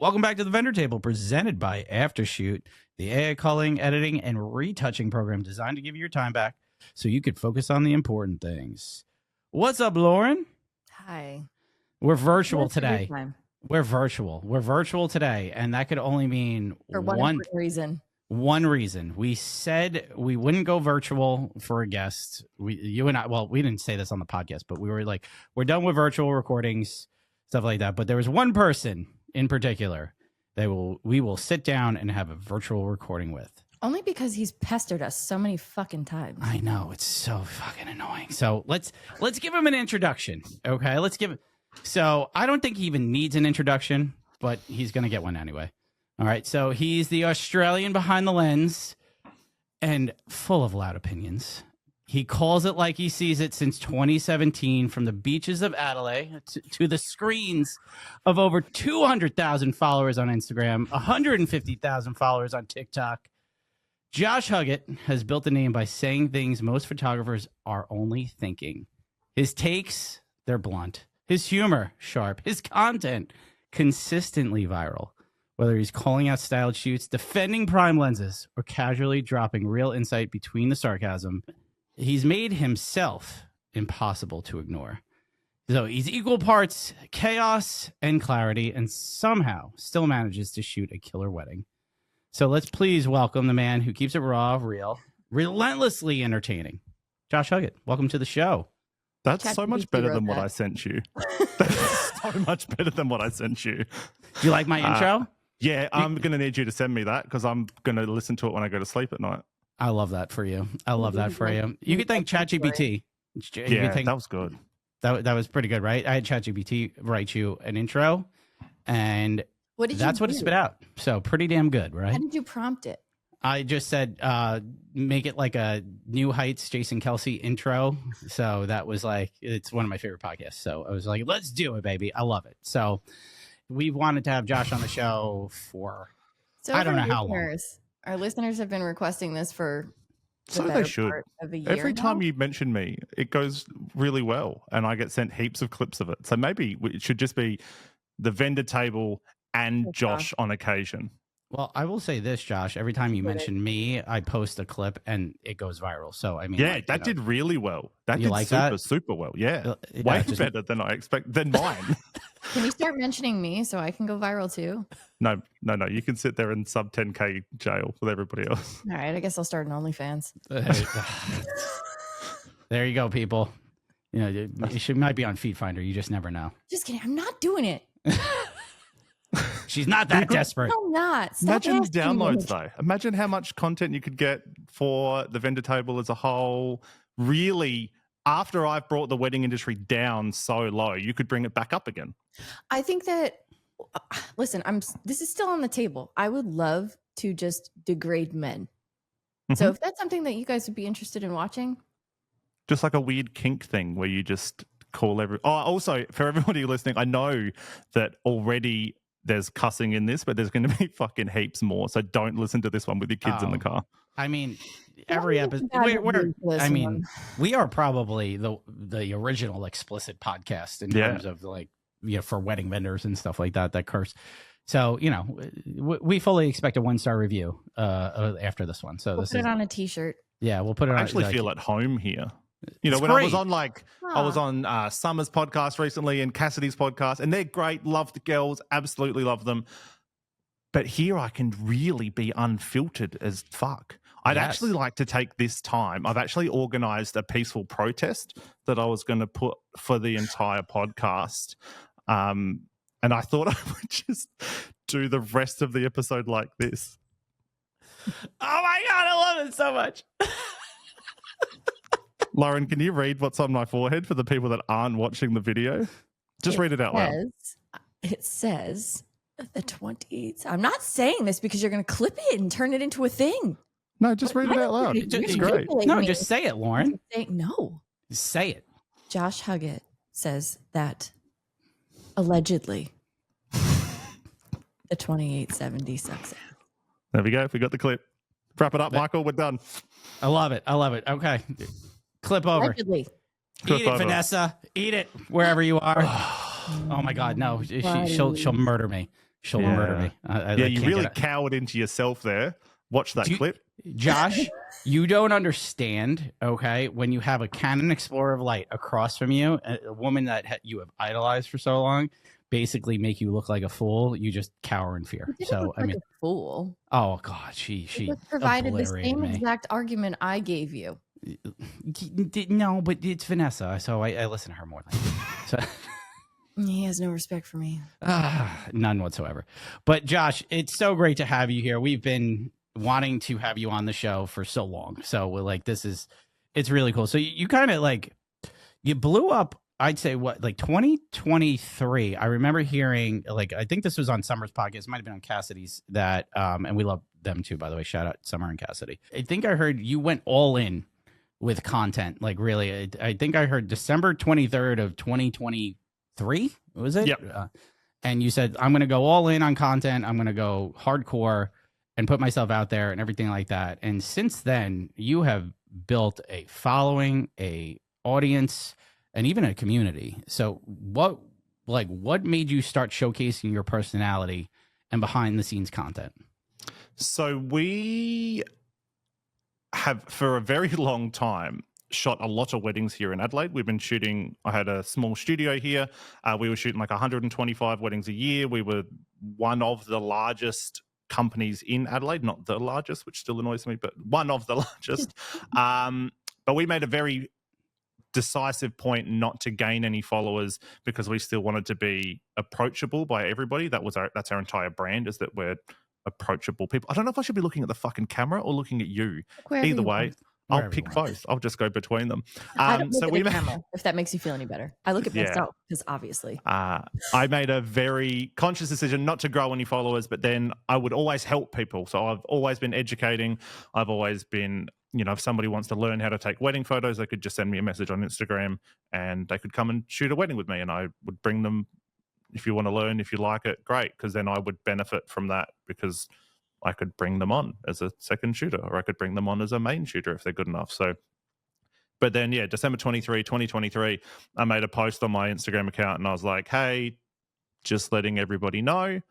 Welcome back to the Vendor Table, presented by Aftershoot, the AI culling, editing, and retouching program designed to give you your time back so you could focus on the important things. What's up, Lauren? Hi. We're virtual today. We're virtual today, and that could only mean for one reason. One reason. We said we wouldn't go virtual for a guest. You and I, well, we didn't say this on the podcast, but we were like, we're done with virtual recordings, stuff like that. But there was one person in particular that we will sit down and have a virtual recording with. Only because he's pestered us so many fucking times. I know, it's so fucking annoying. So let's give him an introduction. Okay, so I don't think he even needs an introduction, but he's gonna get one anyway. All right, so he's the Australian behind the lens and full of loud opinions. He calls it like he sees it since 2017, from the beaches of Adelaide to the screens of over 200,000 followers on Instagram, 150,000 followers on TikTok. Josh Huggett has built a name by saying things most photographers are only thinking. His takes, they're blunt. His humor, sharp. His content, consistently viral. Whether he's calling out styled shoots, defending prime lenses, or casually dropping real insight between the sarcasm, he's made himself impossible to ignore. So he's equal parts chaos and clarity, and somehow still manages to shoot a killer wedding. So let's please welcome the man who keeps it raw, real, relentlessly entertaining, Josh Huggett. Welcome to the show. That's so much better than what I sent you. That's so much better than what I sent you. Do you like my intro? Yeah, I'm going to need you to send me that because I'm going to listen to it when I go to sleep at night. I love that for you. I love that for you. You could thank ChatGPT. Yeah, that was good. That was pretty good, right? I had ChatGPT write you an intro, and that's what it spit out. So pretty damn good, right? How did you prompt it? I just said, make it like a New Heights Jason Kelsey intro. So that was like, it's one of my favorite podcasts. So I was like, let's do it, baby. I love it. So we've wanted to have Josh on the show for, I don't know how long. Our listeners have been requesting this for so they should. Of a year Every now. time you mention me, it goes really well. And I get sent heaps of clips of it. So maybe it should just be the vendor table and Josh on occasion. Well, I will say this, Josh. Every time you mention me, I post a clip and it goes viral. So, I mean, yeah, like, that did really well. That did like super well. Yeah, way better than I expect than mine. Can you start mentioning me so I can go viral too? No. You can sit there in sub 10K jail with everybody else. All right, I guess I'll start an OnlyFans. There you go, people. You know, it might be on Feed Finder. You just never know. Just kidding. I'm not doing it. She's not that desperate. I'm not. Stop Imagine the downloads, though. Imagine how much content you could get for the vendor table as a whole. Really, after I've brought the wedding industry down so low, you could bring it back up again. I think that, listen, this is still on the table. I would love to just degrade men. Mm-hmm. So if that's something that you guys would be interested in watching. Just like a weird kink thing where you just call also, for everybody listening, I know that already there's cussing in this, but there's going to be fucking heaps more. So don't listen to this one with your kids in the car. I mean, every episode, we are probably the original explicit podcast in terms of like, you know, for wedding vendors and stuff like that curse. So, you know, we fully expect a 1-star review after this one. So we'll put it on a t-shirt. Yeah, we'll put it on. I actually feel at home here. You know, when I was on I was on Summer's podcast recently and Cassidy's podcast, and they're great. Love the girls, absolutely love them. But here I can really be unfiltered as fuck. I'd actually like to take this time. I've actually organized a peaceful protest that I was going to put for the entire podcast. And I thought I would just do the rest of the episode like this. Oh my God, I love it so much. Lauren, can you read what's on my forehead for the people that aren't watching the video? Just read it out loud. It says the 28th. I'm not saying this because you're going to clip it and turn it into a thing. No, just read it out loud. It's great. No, just say it, Lauren. No. Just say it. Josh Huggett says that allegedly the 2870 sucks. There we go. We got the clip. Wrap it up, Michael. We're done. I love it. Okay. Clip over. Allegedly. Eat it, Vanessa. Eat it wherever you are. Oh my God, no! She'll murder me. She'll murder me. You really cowered into yourself there. Watch that clip. Josh, you don't understand, okay, when you have a Canon Explorer of Light across from you, a woman that you have idolized for so long, basically make you look like a fool, you just cower in fear. So, a fool. Oh, God, she provided the same me. exact argument I gave you. No, but it's Vanessa, so I listen to her more than you. So. He has no respect for me. None whatsoever. But Josh, it's so great to have you here. We've been wanting to have you on the show for so long. So we're like, it's really cool. So you kind of like, you blew up, I'd say 2023. I remember hearing, like, I think this was on Summer's podcast. It might have been on Cassidy's that, and we love them too, by the way. Shout out Summer and Cassidy. I think I heard you went all in with content. Like really, I think I heard December 23rd of 2023. Was it? Yep. And you said, I'm going to go all in on content. I'm going to go hardcore and put myself out there and everything like that. And since then, you have built a following, a audience, and even a community. So what made you start showcasing your personality and behind the scenes content? So we have, for a very long time, shot a lot of weddings here in Adelaide. We've been shooting, I had a small studio here. We were shooting like 125 weddings a year. We were one of the largest companies in Adelaide, not the largest, which still annoys me, but one of the largest. But we made a very decisive point not to gain any followers because we still wanted to be approachable by everybody. That's our entire brand, is that we're approachable people. I don't know if I should be looking at the fucking camera or looking at you. Either way, I'll pick both. I'll just go between them. I don't look at the camera, if that makes you feel any better. I look at myself because obviously. I made a very conscious decision not to grow any followers, but then I would always help people. So I've always been educating. I've always been, if somebody wants to learn how to take wedding photos, they could just send me a message on Instagram and they could come and shoot a wedding with me. And I would bring them, if you want to learn, if you like it, great. Because then I would benefit from that because I could bring them on as a second shooter, or I could bring them on as a main shooter if they're good enough. So, but then, December 2023, I made a post on my Instagram account and I was like, hey, just letting everybody know,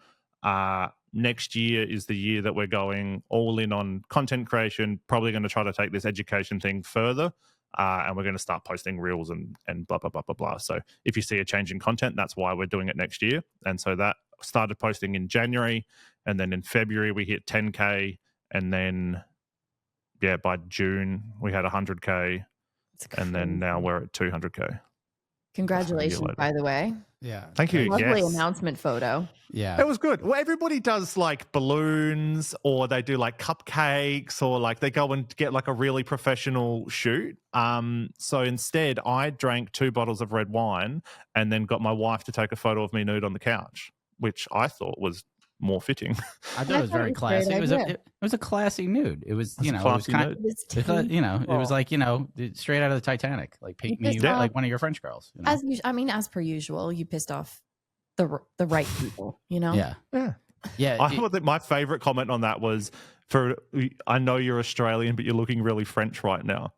next year is the year that we're going all in on content creation, probably going to try to take this education thing further. And we're going to start posting reels and blah, blah, blah, blah, blah. So if you see a change in content, that's why we're doing it next year. And so that started posting in January. And then in February, we hit 10K. And then, by June, we had 100K. And then now we're at 200K. Congratulations, by the way. Yeah. Thank you. Lovely announcement photo. Yeah. It was good. Well, everybody does like balloons, or they do like cupcakes, or like they go and get like a really professional shoot. So instead I drank 2 bottles of red wine and then got my wife to take a photo of me nude on the couch, which I thought was more fitting. I thought it was very classy. It was a classy nude. It was, it was kind of, it was like, straight out of the Titanic, like paint me like one of your French girls. As per usual, you pissed off the right people, Yeah. I thought that my favorite comment on that was, I know you're Australian, but you're looking really French right now.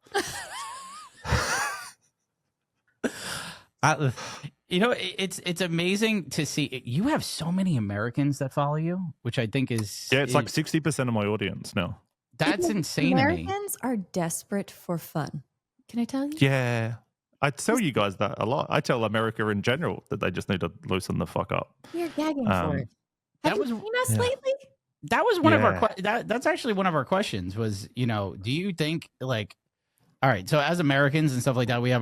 It's amazing to see. You have so many Americans that follow you, which I think is like 60% of my audience now. That's insane. Americans are desperate for fun. Can I tell you? Yeah, I tell you guys that a lot. I tell America in general that they just need to loosen the fuck up. You're gagging for it. Have you seen us lately? That was one of our. That's actually one of our questions. Was do you think like? All right, so as Americans and stuff like that, we have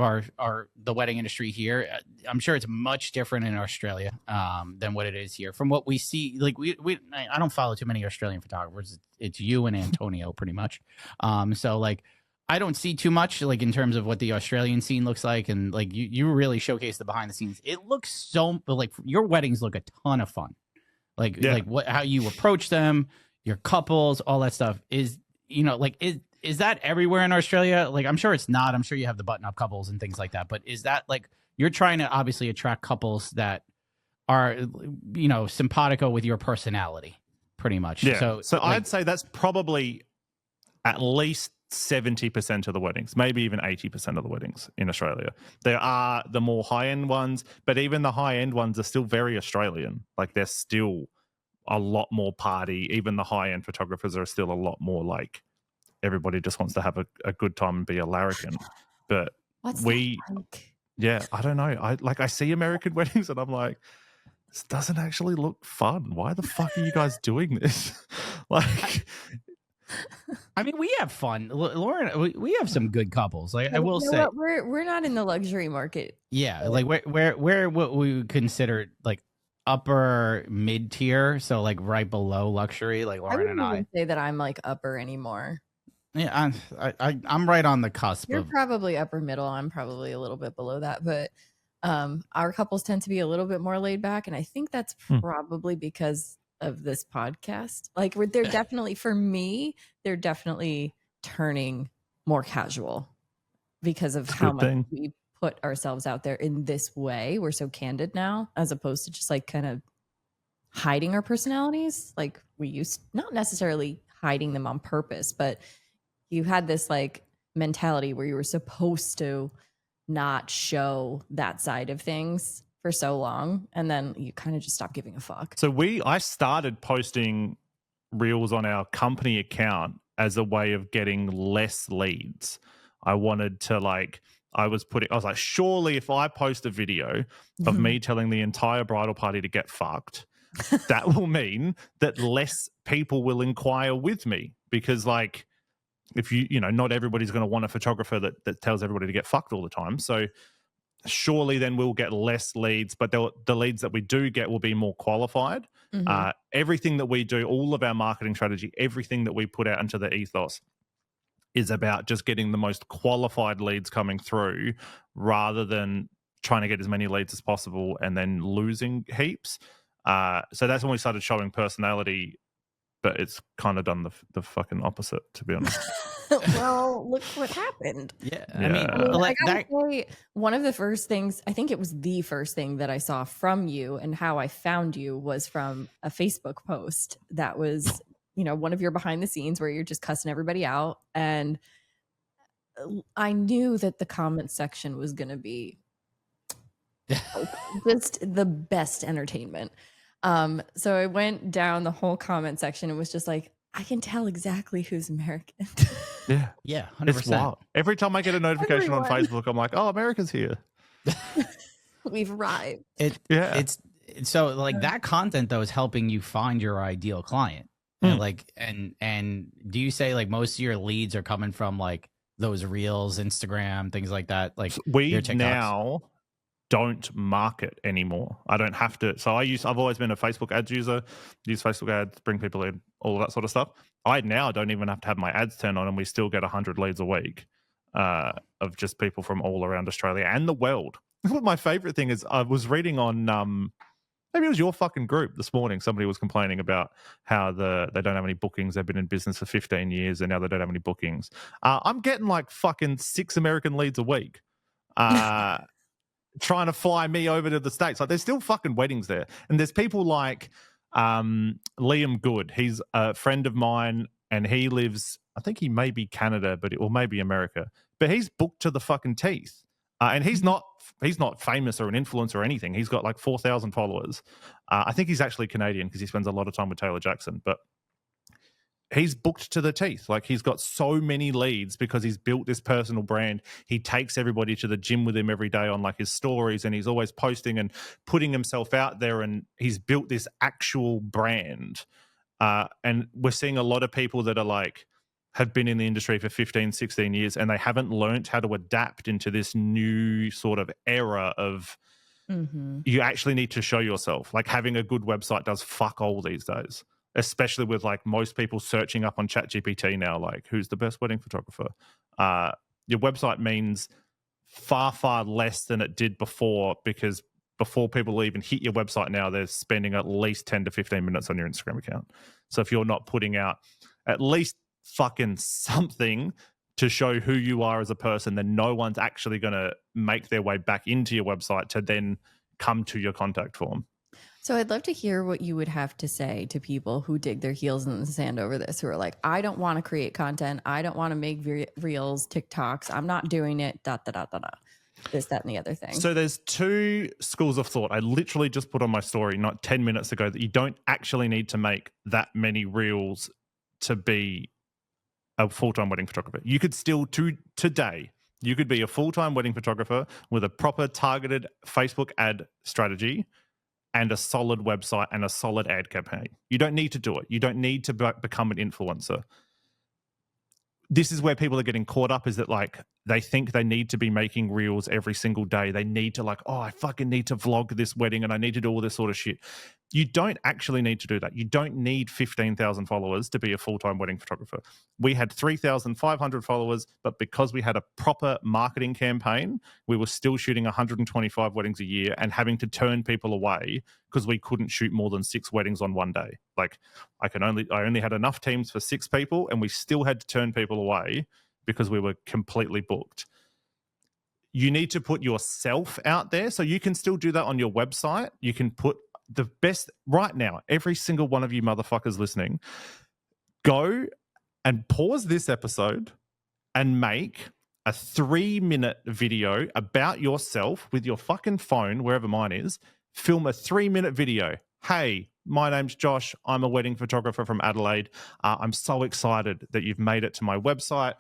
the wedding industry here. I'm sure it's much different in Australia than what it is here. From what we see, like I don't follow too many Australian photographers. It's you and Antonio pretty much. So like I don't see too much like in terms of what the Australian scene looks like, and like you really showcase the behind the scenes. It looks so like your weddings look a ton of fun. Like how you approach them, your couples, all that stuff is Is that everywhere in Australia? Like, I'm sure it's not. I'm sure you have the button-up couples and things like that. But is that like you're trying to obviously attract couples that are, simpatico with your personality, pretty much. Yeah. So I'd say that's probably at least 70% of the weddings, maybe even 80% of the weddings in Australia. There are the more high-end ones, but even the high-end ones are still very Australian. Like they're still a lot more party. Even the high-end photographers are still a lot more like everybody just wants to have a good time and be a larrikin. But What's that like? Yeah, I don't know. I see American weddings and I'm like, this doesn't actually look fun. Why the fuck are you guys doing this? Like, I mean, we have fun, Lauren. We have some good couples. Like I will say, what? We're not in the luxury market. Yeah, like we're what we would consider like upper mid tier, so like right below luxury. Like Lauren and I wouldn't even say that I'm like upper anymore. Yeah, I'm right on the cusp. You're probably upper middle. I'm probably a little bit below that, but our couples tend to be a little bit more laid back, and I think that's probably because of this podcast. Like they're definitely, for me, they're definitely turning more casual because of how much we put ourselves out there in this way. We're so candid now, as opposed to just like kind of hiding our personalities. Like we used, not necessarily hiding them on purpose, but you had this like mentality where you were supposed to not show that side of things for so long, and then you kind of just stopped giving a fuck. So I started posting reels on our company account as a way of getting less leads. I wanted to I was like, surely if I post a video of me telling the entire bridal party to get fucked, that will mean that less people will inquire with me, because like, if not everybody's going to want a photographer that tells everybody to get fucked all the time. So surely then we'll get less leads, but the leads that we do get will be more qualified. Everything that we do, all of our marketing strategy, everything that we put out into the ethos is about just getting the most qualified leads coming through, rather than trying to get as many leads as possible and then losing heaps. So that's when we started showing personality, but it's kind of done the fucking opposite, to be honest. Well, look what happened. Yeah. I mean, I gotta say, one of the first things, I think it was the first thing that I saw from you and how I found you was from a Facebook post that was, one of your behind the scenes where you're just cussing everybody out. And I knew that the comment section was going to be just the best entertainment. So I went down the whole comment section and was just like, I can tell exactly who's American. Yeah. 100%. It's wild. Every time I get a notification on Facebook, I'm like, oh, America's here. We've arrived. It's so like that content though is helping you find your ideal client. And and do you say like most of your leads are coming from like those reels, Instagram, things like that? Like we now don't market anymore. I don't have to. So I've always been a Facebook ads user, use Facebook ads, bring people in, all of that sort of stuff. I now don't even have to have my ads turned on, and we still get 100 leads a week of just people from all around Australia and the world. My favorite thing is I was reading on, maybe it was your fucking group this morning, somebody was complaining about how they don't have any bookings. They've been in business for 15 years and now they don't have any bookings. I'm getting like fucking 6 American leads a week. Trying to fly me over to the States. Like, there's still fucking weddings there. And there's people like Liam Good. He's a friend of mine and he lives, I think he may be Canada, or maybe America. But he's booked to the fucking teeth. And he's not famous or an influencer or anything. He's got like 4,000 followers. I think he's actually Canadian because he spends a lot of time with Taylor Jackson. But he's booked to the teeth. Like, he's got so many leads because he's built this personal brand. He takes everybody to the gym with him every day on like his stories, and he's always posting and putting himself out there, and he's built this actual brand. And we're seeing a lot of people that are like, have been in the industry for 15, 16 years, and they haven't learned how to adapt into this new sort of era of you actually need to show yourself. Like, having a good website does fuck all these days. Especially with like most people searching up on ChatGPT now, like, who's the best wedding photographer? Your website means far, far less than it did before, because before people even hit your website now, they're spending at least 10 to 15 minutes on your Instagram account. So if you're not putting out at least fucking something to show who you are as a person, then no one's actually going to make their way back into your website to then come to your contact form. So I'd love to hear what you would have to say to people who dig their heels in the sand over this, who are like, I don't want to create content. I don't want to make reels, TikToks. I'm not doing it, this, that, and the other thing. So there's two schools of thought. I literally just put on my story not 10 minutes ago that you don't actually need to make that many reels to be a full-time wedding photographer. You could still, today, you could be a full-time wedding photographer with a proper targeted Facebook ad strategy and a solid website and a solid ad campaign. You don't need to do it. You don't need to become an influencer. This is where people are getting caught up, is that like they think they need to be making reels every single day. They need to like, oh, I fucking need to vlog this wedding and I need to do all this sort of shit. You don't actually need to do that. You don't need 15,000 followers to be a full-time wedding photographer. We had 3,500 followers, but because we had a proper marketing campaign, we were still shooting 125 weddings a year and having to turn people away because we couldn't shoot more than 6 weddings on one day. Like I only had enough teams for 6 people and we still had to turn people away because we were completely booked. You need to put yourself out there. So you can still do that on your website. You can put the best right now, every single one of you motherfuckers listening, go and pause this episode and make a 3-minute video about yourself with your fucking phone, wherever mine is. Film a 3-minute video. Hey, my name's Josh. I'm a wedding photographer from Adelaide. I'm so excited that you've made it to my website.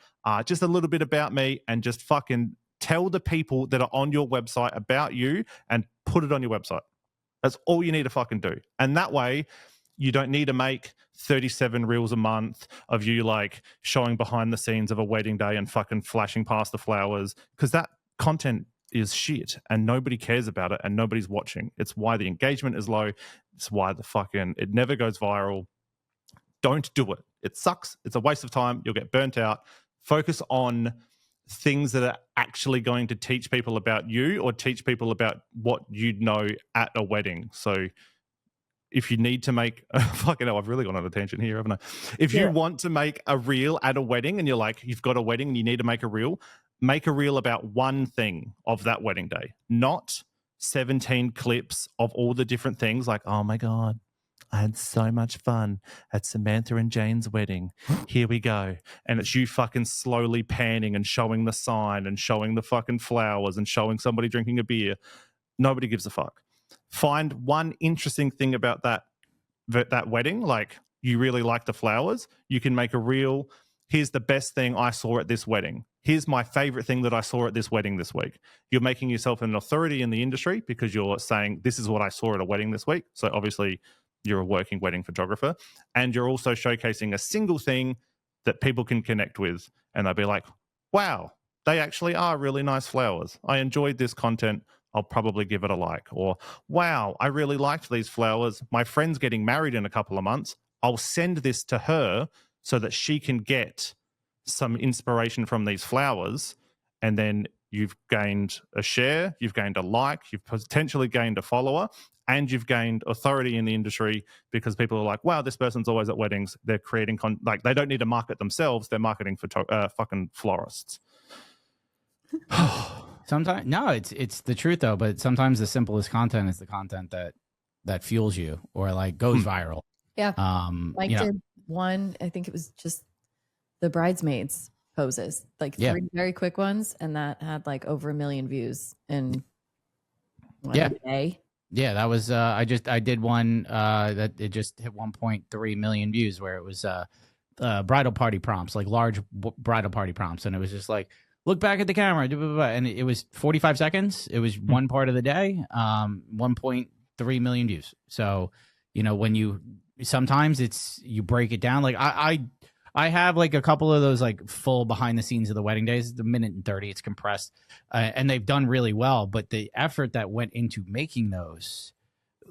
Just a little bit about me, and just fucking tell the people that are on your website about you and put it on your website. That's all you need to fucking do. And that way, you don't need to make 37 reels a month of you like showing behind the scenes of a wedding day and fucking flashing past the flowers, because that content is shit and nobody cares about it and nobody's watching. It's why the engagement is low. It's why it never goes viral. Don't do it. It sucks. It's a waste of time. You'll get burnt out. Focus on things that are actually going to teach people about you or teach people about what you'd know at a wedding. So if you need to make fucking hell, I've really gone on a tangent here, haven't I? If you want to make a reel at a wedding and you're like, you've got a wedding and you need to make a reel about one thing of that wedding day, not 17 clips of all the different things like, oh my God, I had so much fun at Samantha and Jane's wedding. Here we go. And it's you fucking slowly panning and showing the sign and showing the fucking flowers and showing somebody drinking a beer. Nobody gives a fuck. Find one interesting thing about that wedding. Like, you really like the flowers. You can make a reel. Here's the best thing I saw at this wedding. Here's my favorite thing that I saw at this wedding this week. You're making yourself an authority in the industry because you're saying, this is what I saw at a wedding this week. So obviously you're a working wedding photographer, and you're also showcasing a single thing that people can connect with. And they'll be like, wow, they actually are really nice flowers. I enjoyed this content. I'll probably give it a like. Or, wow, I really liked these flowers. My friend's getting married in a couple of months. I'll send this to her so that she can get some inspiration from these flowers. And then you've gained a share, you've gained a like, you've potentially gained a follower, and you've gained authority in the industry because people are like, wow, this person's always at weddings. They're creating, like, they don't need to market themselves. They're marketing for fucking florists. Sometimes, no, it's the truth though. But sometimes the simplest content is the content that fuels you or like goes viral. Yeah. Did one, I think it was just the bridesmaids poses, like 3 very quick ones. And that had like over 1 million views in a day. Yeah, that was I did one that it just hit 1.3 million views, where it was bridal party prompts, like large bridal party prompts, and it was just like, look back at the camera, and it was 45 seconds. It was one part of the day, 1.3 million views. So, when you sometimes you break it down. Like I have like a couple of those like full behind the scenes of the wedding days, the minute and 30, it's compressed, and they've done really well. But the effort that went into making those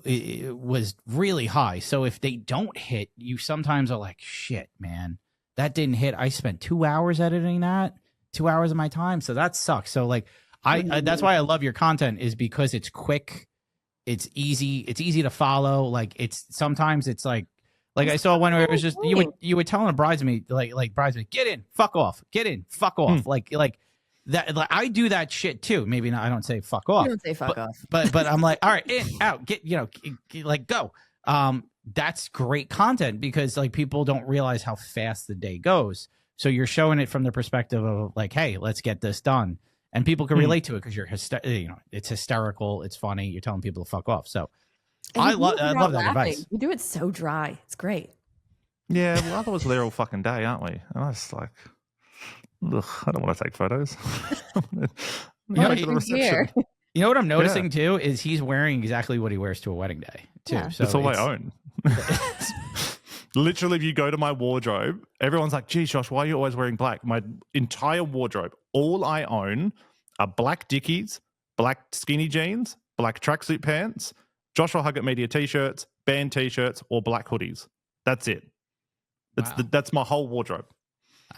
it was really high. So if they don't hit, you sometimes are like, shit, man, that didn't hit. I spent 2 hours editing that, 2 hours of my time. So that sucks. So like that's why I love your content, is because it's quick, it's easy to follow. Like sometimes it's like I saw one where it was just you were telling a bridesmaid like bridesmaid, get in, fuck off, get in, fuck off. Like that, like I do that shit too. Maybe not, I don't say fuck off. You don't say fuck off. But I'm like, all right, in, out, get, like go. That's great content because like people don't realize how fast the day goes. So you're showing it from the perspective of like, hey, let's get this done. and people can relate to it because you're it's hysterical, it's funny, you're telling people to fuck off. So I love that advice. You do it so dry. It's great. Yeah, well, otherwise we're there all fucking day, aren't we? And I was like, ugh, I don't want to take photos. You know what I'm noticing too is he's wearing exactly what he wears to a wedding day too. Yeah. So it's all I own. Literally, if you go to my wardrobe, everyone's like, "Geez, Josh, why are you always wearing black?" My entire wardrobe, all I own are black Dickies, black skinny jeans, black tracksuit pants, Joshua Huggett Media t-shirts, band t-shirts, or black hoodies. That's it. That's my whole wardrobe.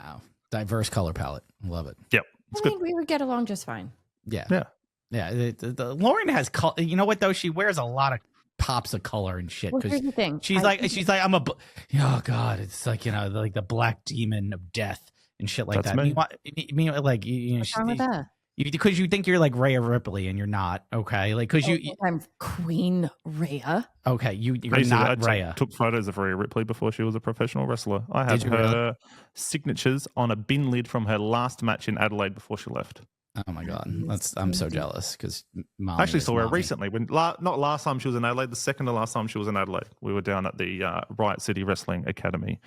Wow, diverse color palette. Love it. Yep, I think we would get along just fine. Yeah. Lauren has color. You know what though? She wears a lot of pops of color and shit. Well, here's the thing. She's like, oh god, it's like like the black demon of death and shit like that. Me. Like what's wrong with that? Because you think you're like Rhea Ripley and you're not. Okay, like because I'm Queen Rhea. Okay, you're not Rhea. Took photos of Rhea Ripley before she was a professional wrestler. I have her signatures on a bin lid from her last match in Adelaide before she left. Oh my god, I'm so jealous because I actually saw her recently when not last time she was in Adelaide, the second to last time she was in Adelaide. We were down at the Riot City Wrestling Academy,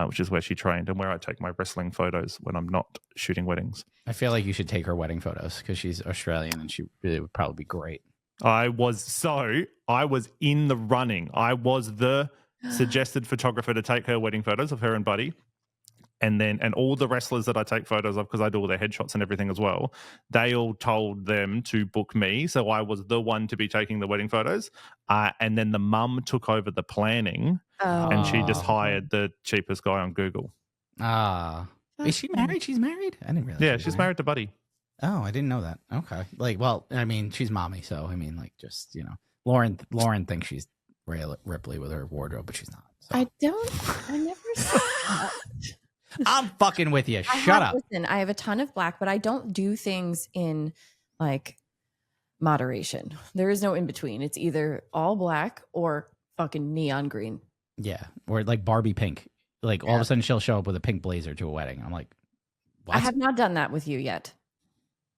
which is where she trained and where I take my wrestling photos when I'm not shooting weddings. I feel like you should take her wedding photos because she's Australian and she really would probably be great. I was in the running. I was the suggested photographer to take her wedding photos of her and Buddy. And all the wrestlers that I take photos of, because I do all their headshots and everything as well, they all told them to book me. So I was the one to be taking the wedding photos. And then the mum took over the planning and she just hired the cheapest guy on Google. Is she married? She's married? I didn't realize. Yeah, she's married to Buddy. Oh, I didn't know that. Okay. Like, well, I mean, she's mommy. So, I mean, like, just, Lauren thinks she's Rhea Ripley with her wardrobe, but she's not. So. I never said that. I'm fucking with you. Shut up. Listen, I have a ton of black, but I don't do things in like moderation. There is no in between. It's either all black or fucking neon green. Yeah. Or like Barbie pink. Like all of a sudden she'll show up with a pink blazer to a wedding. I'm like, what? I have not done that with you yet.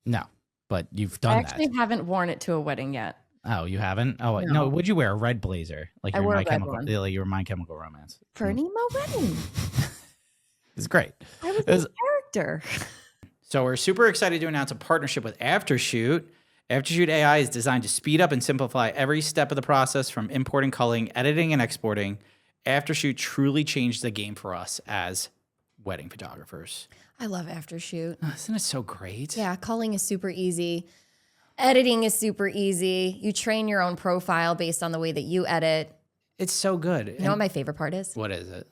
No, but you've done that. I actually haven't worn it to a wedding yet. Oh, you haven't? Oh, no. Would you wear a red blazer? Like your My Chemical Romance. For an emo wedding. It's great. I was a character. So we're super excited to announce a partnership with Aftershoot. Aftershoot AI is designed to speed up and simplify every step of the process from importing, culling, editing, and exporting. Aftershoot truly changed the game for us as wedding photographers. I love Aftershoot. Isn't it so great? Yeah, culling is super easy. Editing is super easy. You train your own profile based on the way that you edit. It's so good. You know what my favorite part is? What is it?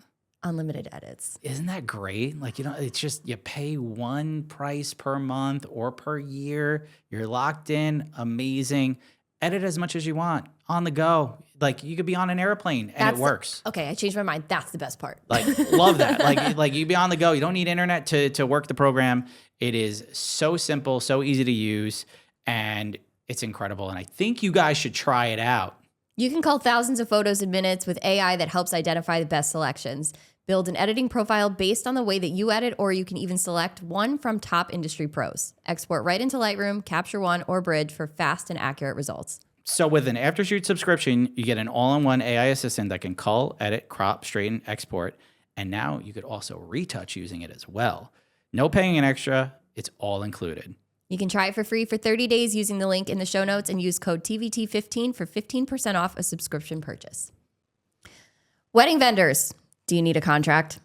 Unlimited edits. Isn't that great? Like, it's just, you pay one price per month or per year. You're locked in. Amazing. Edit as much as you want on the go. Like, you could be on an airplane and it works. Okay, I changed my mind. That's the best part. Like, love that. Like you be on the go. You don't need internet to work the program. It is so simple, so easy to use, and it's incredible. And I think you guys should try it out. You can cull thousands of photos in minutes with AI that helps identify the best selections. Build an editing profile based on the way that you edit, or you can even select one from top industry pros. Export right into Lightroom, Capture One, or Bridge for fast and accurate results. So with an Aftershoot subscription, you get an all-in-one AI assistant that can cull, edit, crop, straighten, export, and now you could also retouch using it as well. No paying an extra. It's all included. You can try it for free for 30 days using the link in the show notes and use code TVT15 for 15% off a subscription purchase. Wedding vendors. Do you need a contract?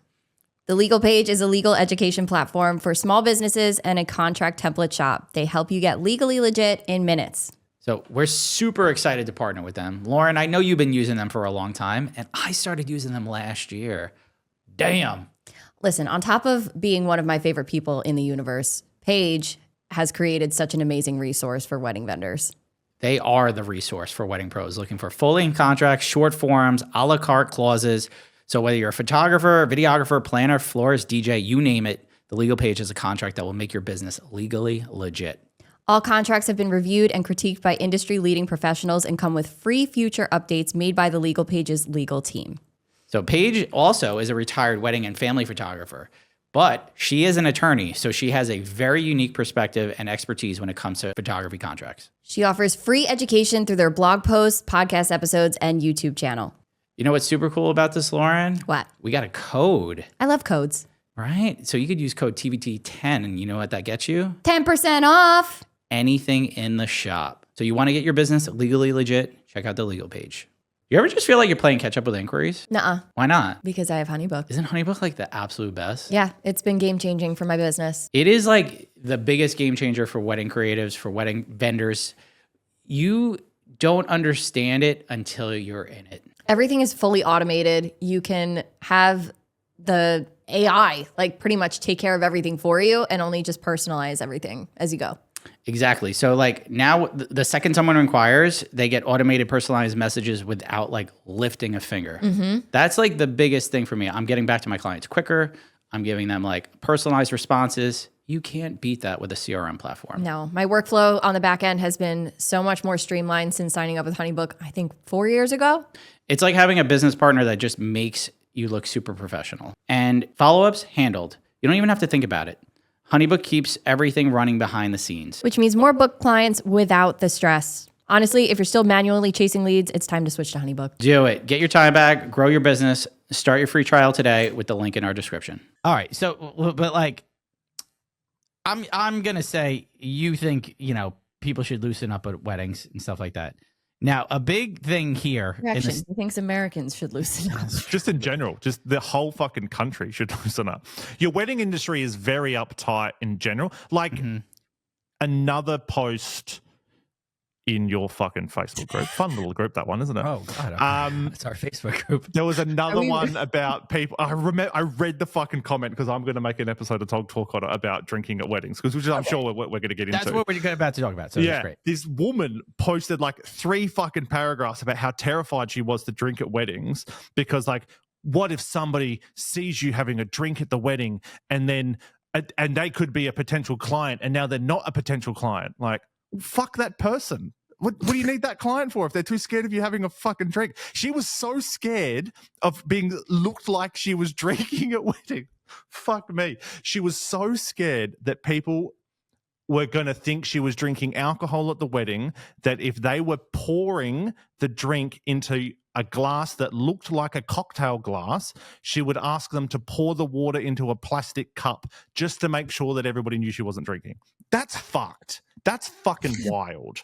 The Legal Paige is a legal education platform for small businesses and a contract template shop. They help you get legally legit in minutes. So we're super excited to partner with them. Lauren, I know you've been using them for a long time, and I started using them last year. Damn. Listen, on top of being one of my favorite people in the universe, Paige has created such an amazing resource for wedding vendors. They are the resource for wedding pros looking for full-length contracts, short forms, a la carte clauses. So whether you're a photographer, videographer, planner, florist, DJ, you name it, the Legal Paige is a contract that will make your business legally legit. All contracts have been reviewed and critiqued by industry-leading professionals and come with free future updates made by the Legal Paige's legal team. So Paige also is a retired wedding and family photographer. But she is an attorney, so she has a very unique perspective and expertise when it comes to photography contracts. She offers free education through their blog posts, podcast episodes, and YouTube channel. You know what's super cool about this, Lauren? What? We got a code. I love codes. Right? So you could use code TVT10, and you know what that gets you? 10% off. Anything in the shop. So you want to get your business legally legit? Check out the Legal Paige. You ever just feel like you're playing catch up with inquiries? Nuh-uh. Why not? Because I have Honeybook. Isn't Honeybook like the absolute best? Yeah, it's been game changing for my business. It is like the biggest game changer for wedding creatives, for wedding vendors. You don't understand it until you're in it. Everything is fully automated. You can have the AI like pretty much take care of everything for you and only just personalize everything as you go. Exactly. So like now the second someone inquires, they get automated personalized messages without like lifting a finger. Mm-hmm. That's like the biggest thing for me. I'm getting back to my clients quicker. I'm giving them like personalized responses. You can't beat that with a CRM platform. No, my workflow on the back end has been so much more streamlined since signing up with Honeybook, I think 4 years ago. It's like having a business partner that just makes you look super professional. And follow-ups handled. You don't even have to think about it. Honeybook keeps everything running behind the scenes. Which means more book clients without the stress. Honestly, if you're still manually chasing leads, it's time to switch to Honeybook. Do it. Get your time back. Grow your business. Start your free trial today with the link in our description. All right. So, but like, I'm going to say you think, you know, people should loosen up at weddings and stuff like that. Now, a big thing here. Correction, he thinks Americans should loosen up. Just in general, just the whole fucking country should loosen up. Your wedding industry is very uptight in general. Like another post in your fucking Facebook group. Fun little group, that one, isn't it? Oh, God. It's our Facebook group. There was another one about people. I read the fucking comment because I'm going to make an episode of Talk on it about drinking at weddings, which I'm sure we're going to get into. That's what we're about to talk about. So yeah, that's great. This woman posted like 3 fucking paragraphs about how terrified she was to drink at weddings because, like, what if somebody sees you having a drink at the wedding and then and they could be a potential client and now they're not a potential client? Like, fuck that person. What do you need that client for if they're too scared of you having a fucking drink? She was so scared of being looked like she was drinking at wedding. Fuck me. She was so scared that people were going to think she was drinking alcohol at the wedding that if they were pouring the drink into a glass that looked like a cocktail glass, she would ask them to pour the water into a plastic cup just to make sure that everybody knew she wasn't drinking. That's fucked. That's fucking wild.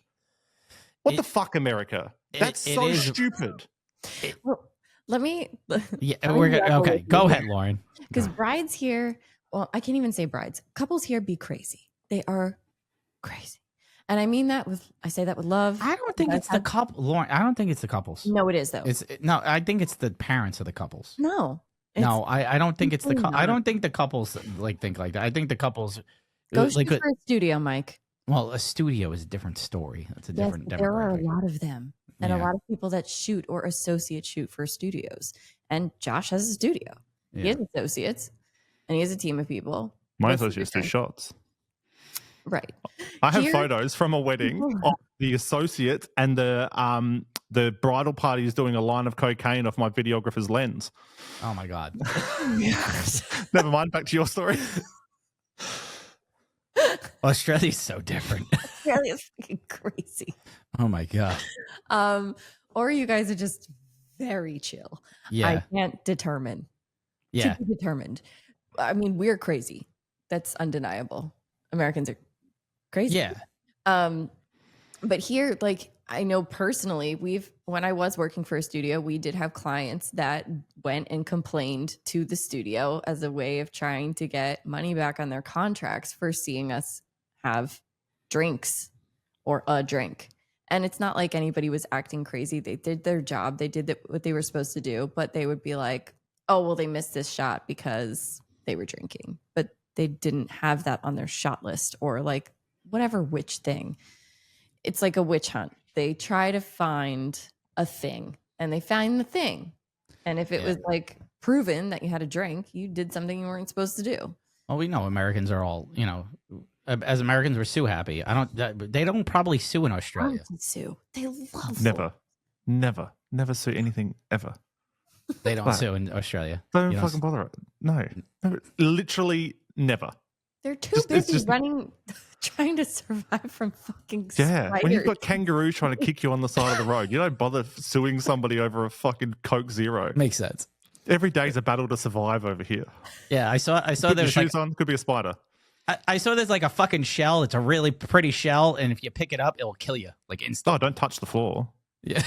What the fuck, America? That's so stupid. Well, let me. Yeah, okay. Go ahead, Lauren. Because brides here, well, I can't even say brides. Couples here be crazy. They are crazy, and I mean that I say that with love. I don't think it's the couple, Lauren. I don't think it's the couples. No, it is though. No, I think it's the parents of the couples. No, I don't think it's the. I don't think the couples like think like that. I think the couples go like, for a studio, Mike. Well, a studio is a different story. That's a different. There are a lot of them, and a lot of people that shoot or associate shoot for studios. And Josh has a studio. Yeah. He has associates, and he has a team of people. My associates do shots. Right. I have photos from a wedding of the associate and the bridal party is doing a line of cocaine off my videographer's lens. Oh my God. Never mind. Back to your story. Australia's so different. Australia's fucking crazy. Oh my God. Or you guys are just very chill. Yeah. I can't determine. Yeah. To be determined. I mean, we're crazy. That's undeniable. Americans are crazy. Yeah. But here, like, I know personally, when I was working for a studio, we did have clients that went and complained to the studio as a way of trying to get money back on their contracts for seeing us have drinks or a drink. And it's not like anybody was acting crazy. They did their job. They did what they were supposed to do, but they would be like, oh, well, they missed this shot because they were drinking, but they didn't have that on their shot list or like whatever witch thing. It's like a witch hunt. They try to find a thing and they find the thing. And if it was like proven that you had a drink, you did something you weren't supposed to do. Well, we know Americans are all, you know, as Americans, we're sue happy. They don't probably sue in Australia. Sue. They love Never sue anything ever. They don't sue in Australia. Don't fucking bother it. No, literally never. They're too busy running, trying to survive from fucking spiders. When you've got kangaroos trying to kick you on the side of the road, you don't bother suing somebody over a fucking Coke Zero. Makes sense. Every day's a battle to survive over here. Yeah, I saw Put there's your shoes on, could be a spider. I saw there's like a fucking shell. It's a really pretty shell, and if you pick it up, it'll kill you like instantly. Oh, don't touch the floor. Yeah.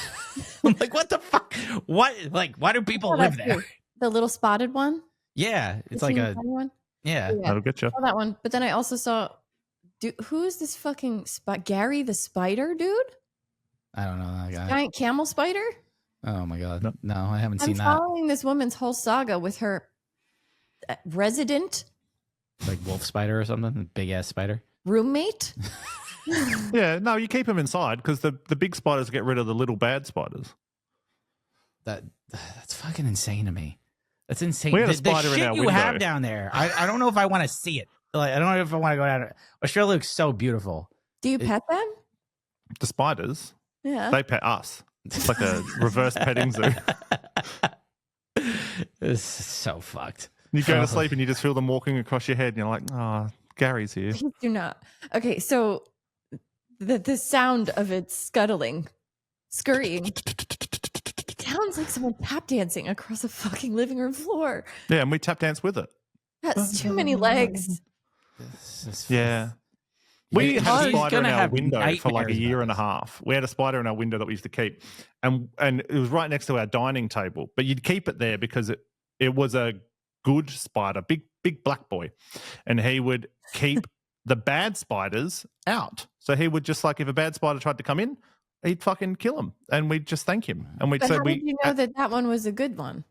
I'm like, what the fuck? What? Like, why do people live there? The little spotted one? Yeah, it's like a one? Yeah. That'll get you. I saw that one. But then I also saw, who is this fucking Gary the Spider dude? I don't know that guy. Giant camel spider? Oh my god. Nope. No, I haven't seen that. I'm following this woman's whole saga with her resident, Like wolf spider or something? Big ass spider? roommate. Yeah, no, you keep them inside because the big spiders get rid of the little bad spiders. That's fucking insane to me. That's insane. We had a The spider in shit our you window. have down there. I don't know if I want to see it. Like, I don't know if I want to go down. Australia looks so beautiful. Do you pet them? The spiders, Yeah. they pet us. It's like a reverse petting zoo. This is so fucked. You go to sleep and you just feel them walking across your head and you're like, oh, Gary's here. Please do not. Okay, so the sound of it scuttling, scurrying, sounds like someone tap dancing across a fucking living room floor. Yeah, and we tap dance with it. That's too many legs. Yeah. We had a He's spider in gonna our have window for like a nightmares year about and a half. We had a spider in our window that we used to keep. And it was right next to our dining table. But you'd keep it there because it was a good spider, big black boy. And he would keep the bad spiders out. So he would just like, if a bad spider tried to come in, he'd fucking kill him. And we'd just thank him. And we'd But say, how did you know that one was a good one?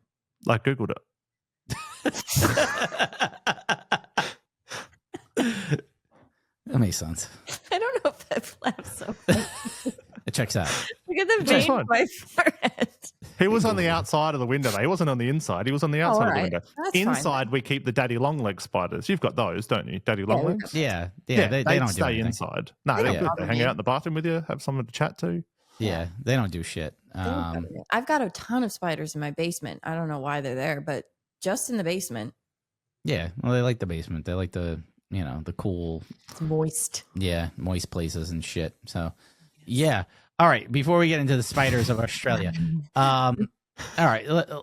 like Googled it. That makes sense. I don't know if that laughs so funny. It checks out. Look at the That's vein fine. in my forehead. He was on the outside of the window. He wasn't on the inside. He was on the outside of the alright. window. That's fine. Inside, we keep the daddy long leg spiders. You've got those, don't you? Daddy long we legs? Yeah. They don't do stay anything. inside. No, They they're don't good. bother They hang me. out in the bathroom with you, have someone to chat to. Yeah, they don't do shit. I've got a ton of spiders in my basement. I don't know why they're there, but just in the basement. Yeah, well, they like the basement. They like the cool, It's moist. moist places and shit. So, yeah. All right. Before we get into the spiders of Australia, all right. I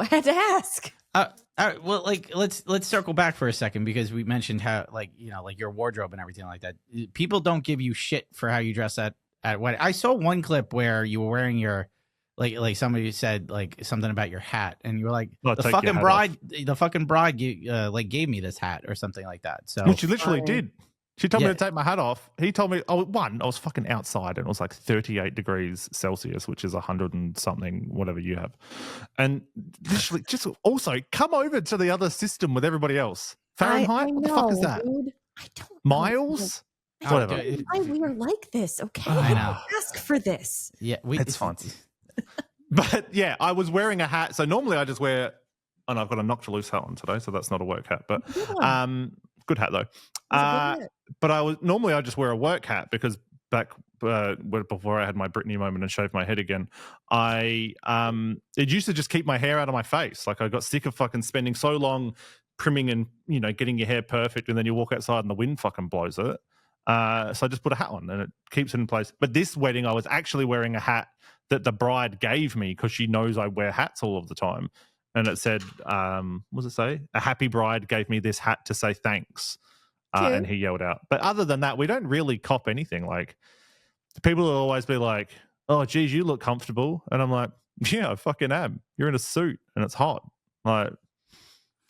had to ask. All right. Well, like let's circle back for a second because we mentioned how like your wardrobe and everything like that. People don't give you shit for how you dress at wedding. I saw one clip where you were wearing your like somebody said like something about your hat and you were like the fucking bride gave me this hat or something like that. So Well, she literally did. She told me Yeah. to take my hat off. He told me, I was fucking outside and it was like 38 degrees Celsius, which is 100 and something, whatever you have. And literally just also come over to the other system with everybody else. Fahrenheit? What the fuck is that? Dude. I don't know. Miles? Oh, Whatever. dude, Why we are like this, okay? I know. Ask for this. yeah, It's fine. But yeah, I was wearing a hat. So normally I just wear, and I've got a knock to loose hat on today, so that's not a work hat. But good hat though. But I just wear a work hat because back before I had my Britney moment and shaved my head again, it used to just keep my hair out of my face. Like I got sick of fucking spending so long trimming and getting your hair perfect, and then you walk outside and the wind fucking blows it. So I just put a hat on and it keeps it in place. But this wedding, I was actually wearing a hat that the bride gave me because she knows I wear hats all of the time. And it said, what does it say? A happy bride gave me this hat to say thanks. And he yelled out. But other than that, we don't really cop anything. Like people will always be like, oh, geez, you look comfortable. And I'm like, yeah, I fucking am. You're in a suit and it's hot. Like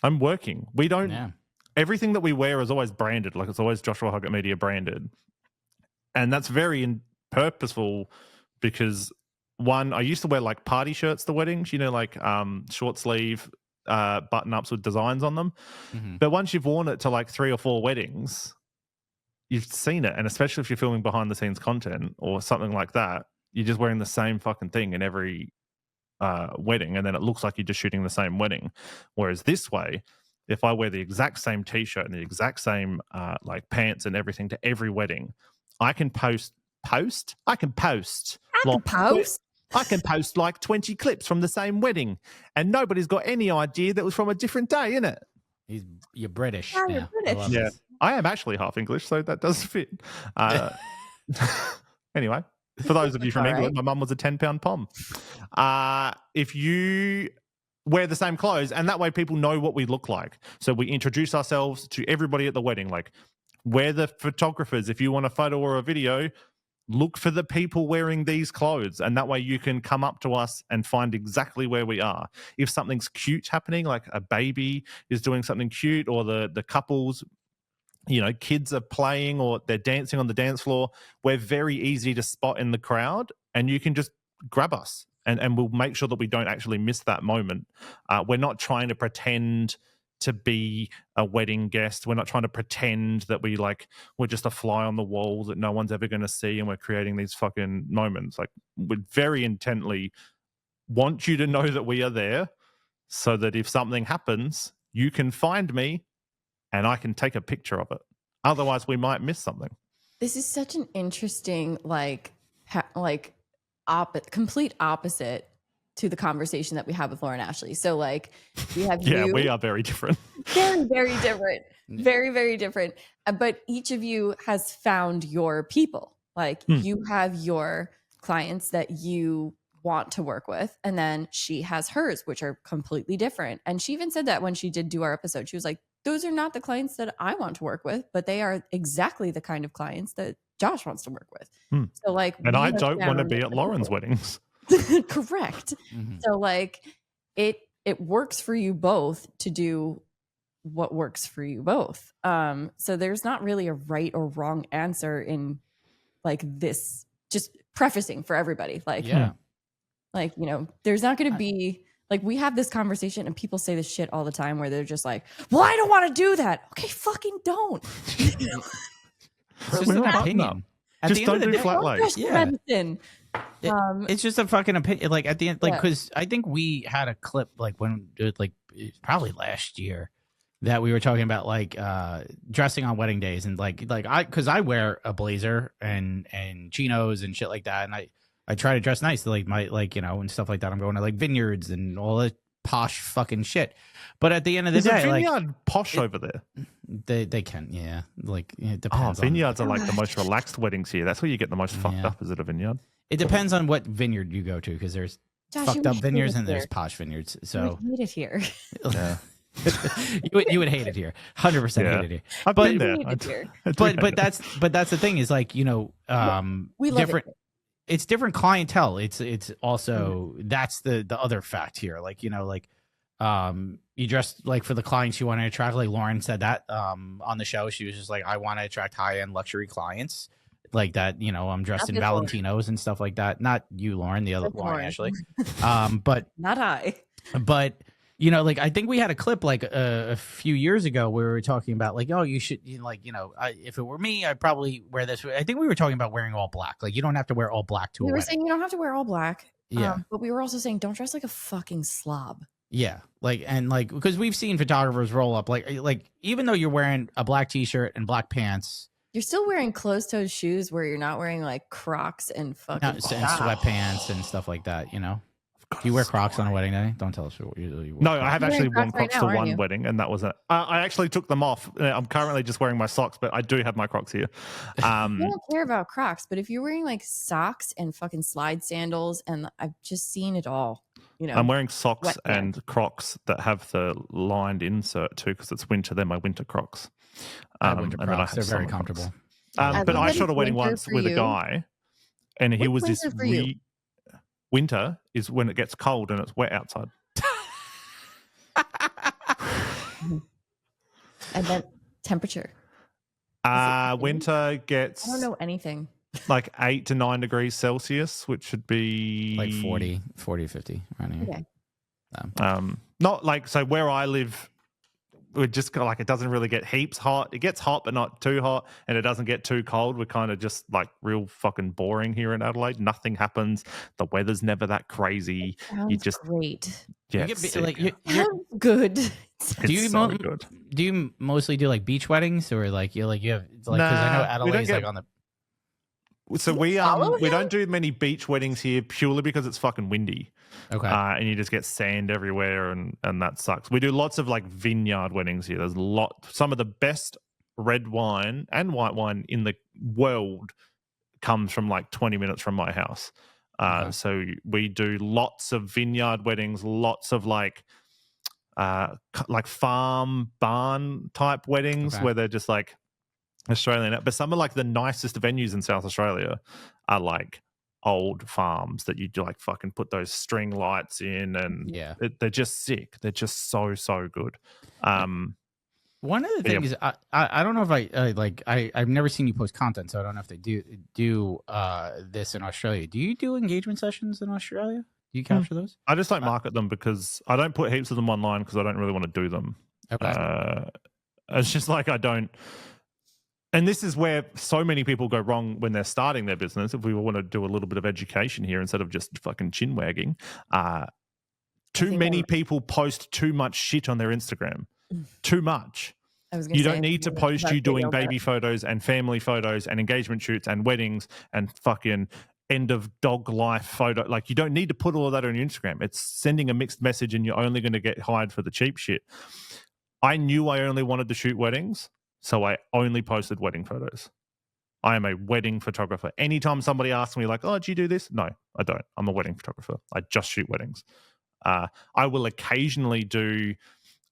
I'm working. We don't. Yeah. Everything that we wear is always branded. Like it's always Joshua Huggett Media branded. And that's very purposeful because one, I used to wear like party shirts to weddings, like short sleeve button ups with designs on them. Mm-hmm. But once you've worn it to like 3 or 4 weddings, you've seen it. And especially if you're filming behind the scenes content or something like that, you're just wearing the same fucking thing in every wedding. And then it looks like you're just shooting the same wedding. Whereas this way, if I wear the exact same t-shirt and the exact same like pants and everything to every wedding, I can post. I can post like 20 clips from the same wedding, and nobody's got any idea that was from a different day, innit? You're British. Yeah, you're British. Yeah, I am actually half English, so that does fit. Anyway, for those of you from England, my mum was a 10-pound pom. If you wear the same clothes, and that way people know what we look like. So we introduce ourselves to everybody at the wedding. Like, we're the photographers. If you want a photo or a video, look for the people wearing these clothes, and that way you can come up to us and find exactly where we are. If something's cute happening, like a baby is doing something cute, or the couples, kids are playing or they're dancing on the dance floor, we're very easy to spot in the crowd, and you can just grab us and we'll make sure that we don't actually miss that moment. We're not trying to pretend to be a wedding guest. We're not trying to pretend that we're just a fly on the wall that no one's ever going to see, and we're creating these fucking moments. Like, we very intently want you to know that we are there, so that if something happens, you can find me and I can take a picture of it. Otherwise, we might miss something. This is such an interesting, complete opposite to the conversation that we have with Lauren Ashley. So we have you. We are very different. Very, very different. Very, very different. But each of you has found your people. You have your clients that you want to work with, and then she has hers, which are completely different. And she even said that when she did do our episode, she was like, those are not the clients that I want to work with, but they are exactly the kind of clients that Josh wants to work with. So and I don't want to be at Lauren's weddings. Correct. So it works for you both to do what works for you both. So there's not really a right or wrong answer in this, just prefacing for everybody. There's not going to be we have this conversation and people say this shit all the time where they're just like, well, I don't want to do that. Okay, fucking don't. It's just an opinion. Just don't do flat legs. Medicine. It's just a fucking opinion. At the end, because I think we had a clip when probably last year that we were talking about dressing on wedding days, and because I wear a blazer and chinos and shit like that, and I try to dress nice, and stuff like that. I'm going to vineyards and all that posh fucking shit. But at the end of the day, is a vineyard posh over there? They can, yeah. It depends. Vineyards are the most relaxed weddings here. That's where you get the most fucked up. Is it a vineyard? It depends on what vineyard you go to, because there's fucked up vineyards and there's posh vineyards. So you would hate it here. Yeah. you would hate it here. 100% hate it here. I've been there. But that's the thing is we love different. It. It's different clientele. It's also that's the other fact here. You dress for the clients you want to attract. Like Lauren said that on the show, she was just like, I want to attract high-end luxury clients like that. I'm dressed in Valentinos and stuff like that. Not you, Lauren, the other Lauren, actually. But not I. But I think we had a clip a few years ago where we were talking about you should if it were me, I'd probably wear this. I think we were talking about wearing all black. You don't have to wear all black to a wedding. We were saying you don't have to wear all black. Yeah. But we were also saying don't dress like a fucking slob. Yeah. Because we've seen photographers roll up even though you're wearing a black t-shirt and black pants, you're still wearing closed-toed shoes where you're not wearing Crocs and fucking and sweatpants and stuff like that, Do you wear Crocs on a wedding day? Don't tell us what you wear. No, I have actually worn Crocs to one you? wedding, and that was it. I actually took them off. I'm currently just wearing my socks, but I do have my Crocs here. I don't care about Crocs, but if you're wearing socks and fucking slide sandals, and I've just seen it all. I'm wearing socks and Crocs that have the lined insert too, because it's winter. They're my winter Crocs. Winter Crocs. They're very comfortable. But I shot a wedding once with a guy, and he was this. Winter is when it gets cold and it's wet outside. And then temperature. Winter gets. I don't know anything. 8 to 9 degrees Celsius, which should be 40, 50 around here. Okay. Not so where I live, we're just it doesn't really get heaps hot. It gets hot, but not too hot, and it doesn't get too cold. We're kind of just real fucking boring here in Adelaide. Nothing happens. The weather's never that crazy. You just great. Yeah, you're good. Do you mostly do beach weddings or you have because I know Adelaide's on the. So we don't do many beach weddings here purely because it's fucking windy. Okay. And you just get sand everywhere, and that sucks. We do lots of like vineyard weddings here. There's some of the best red wine and white wine in the world comes from like 20 minutes from my house. So we do lots of vineyard weddings, lots of like farm barn type weddings where they're just like Australian. But some of like the nicest venues in South Australia are like old farms that you do like fucking put those string lights in, and they're just sick. They're just so good. One of the things I don't know if I've never seen you post content, so I don't know if they do this in Australia. Do you do engagement sessions in Australia? Do you capture those? I just don't market them because I don't put heaps of them online because I don't really want to do them. Okay. It's just like I don't. And this is where so many people go wrong when they're starting their business. If we want to do a little bit of education here instead of just fucking chin wagging, too many people post too much shit on their Instagram. Too much. You don't need to post you doing baby photos and family photos and engagement shoots and weddings and fucking end of dog life photo. Like, you don't need to put all of that on your Instagram. It's sending a mixed message, and you're only going to get hired for the cheap shit. I knew I only wanted to shoot weddings, so I only posted wedding photos. I am a wedding photographer. Anytime somebody asks me like, oh, do you do this? No, I don't. I'm a wedding photographer. I just shoot weddings. I will occasionally do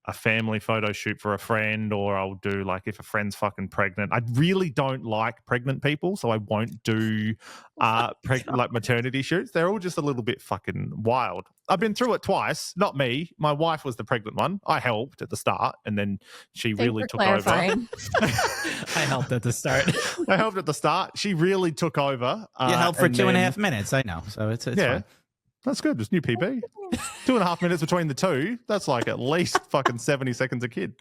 a family photo shoot for a friend, or I'll do like if a friend's fucking pregnant. I really don't like pregnant people, so I won't do like maternity shoots. They're all just a little bit fucking wild. I've been through it twice. Not me. My wife was the pregnant one. I helped at the start, and then she really took over. I helped at the start. I helped at the start. She really took over. You helped for 2.5 minutes. I know, so it's fine. That's good. It's new PB. 2.5 minutes between the two. That's like at least fucking 70 seconds a kid.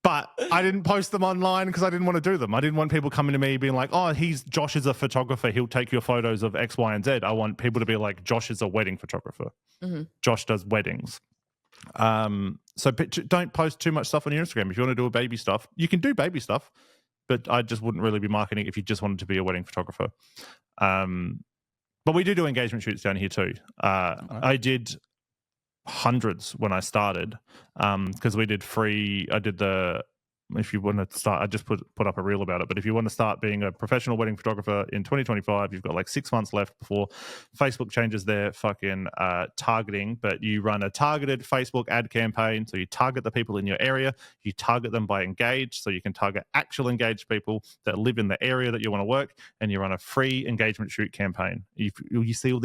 But I didn't post them online because I didn't want to do them. I didn't want people coming to me being like, oh, Josh is a photographer. He'll take your photos of X, Y, and Z. I want people to be like, Josh is a wedding photographer. Mm-hmm. Josh does weddings. So don't post too much stuff on your Instagram. If you want to do a baby stuff, you can do baby stuff, but I just wouldn't really be marketing if you just wanted to be a wedding photographer. But we do engagement shoots down here too. I did hundreds when I started because we did free. If you want to start, I just put up a reel about it. But if you want to start being a professional wedding photographer in 2025, you've got like 6 months left before Facebook changes their fucking targeting. But you run a targeted Facebook ad campaign. So you target the people in your area. You target them by engaged. So you can target actual engaged people that live in the area that you want to work. And you run a free engagement shoot campaign. You see all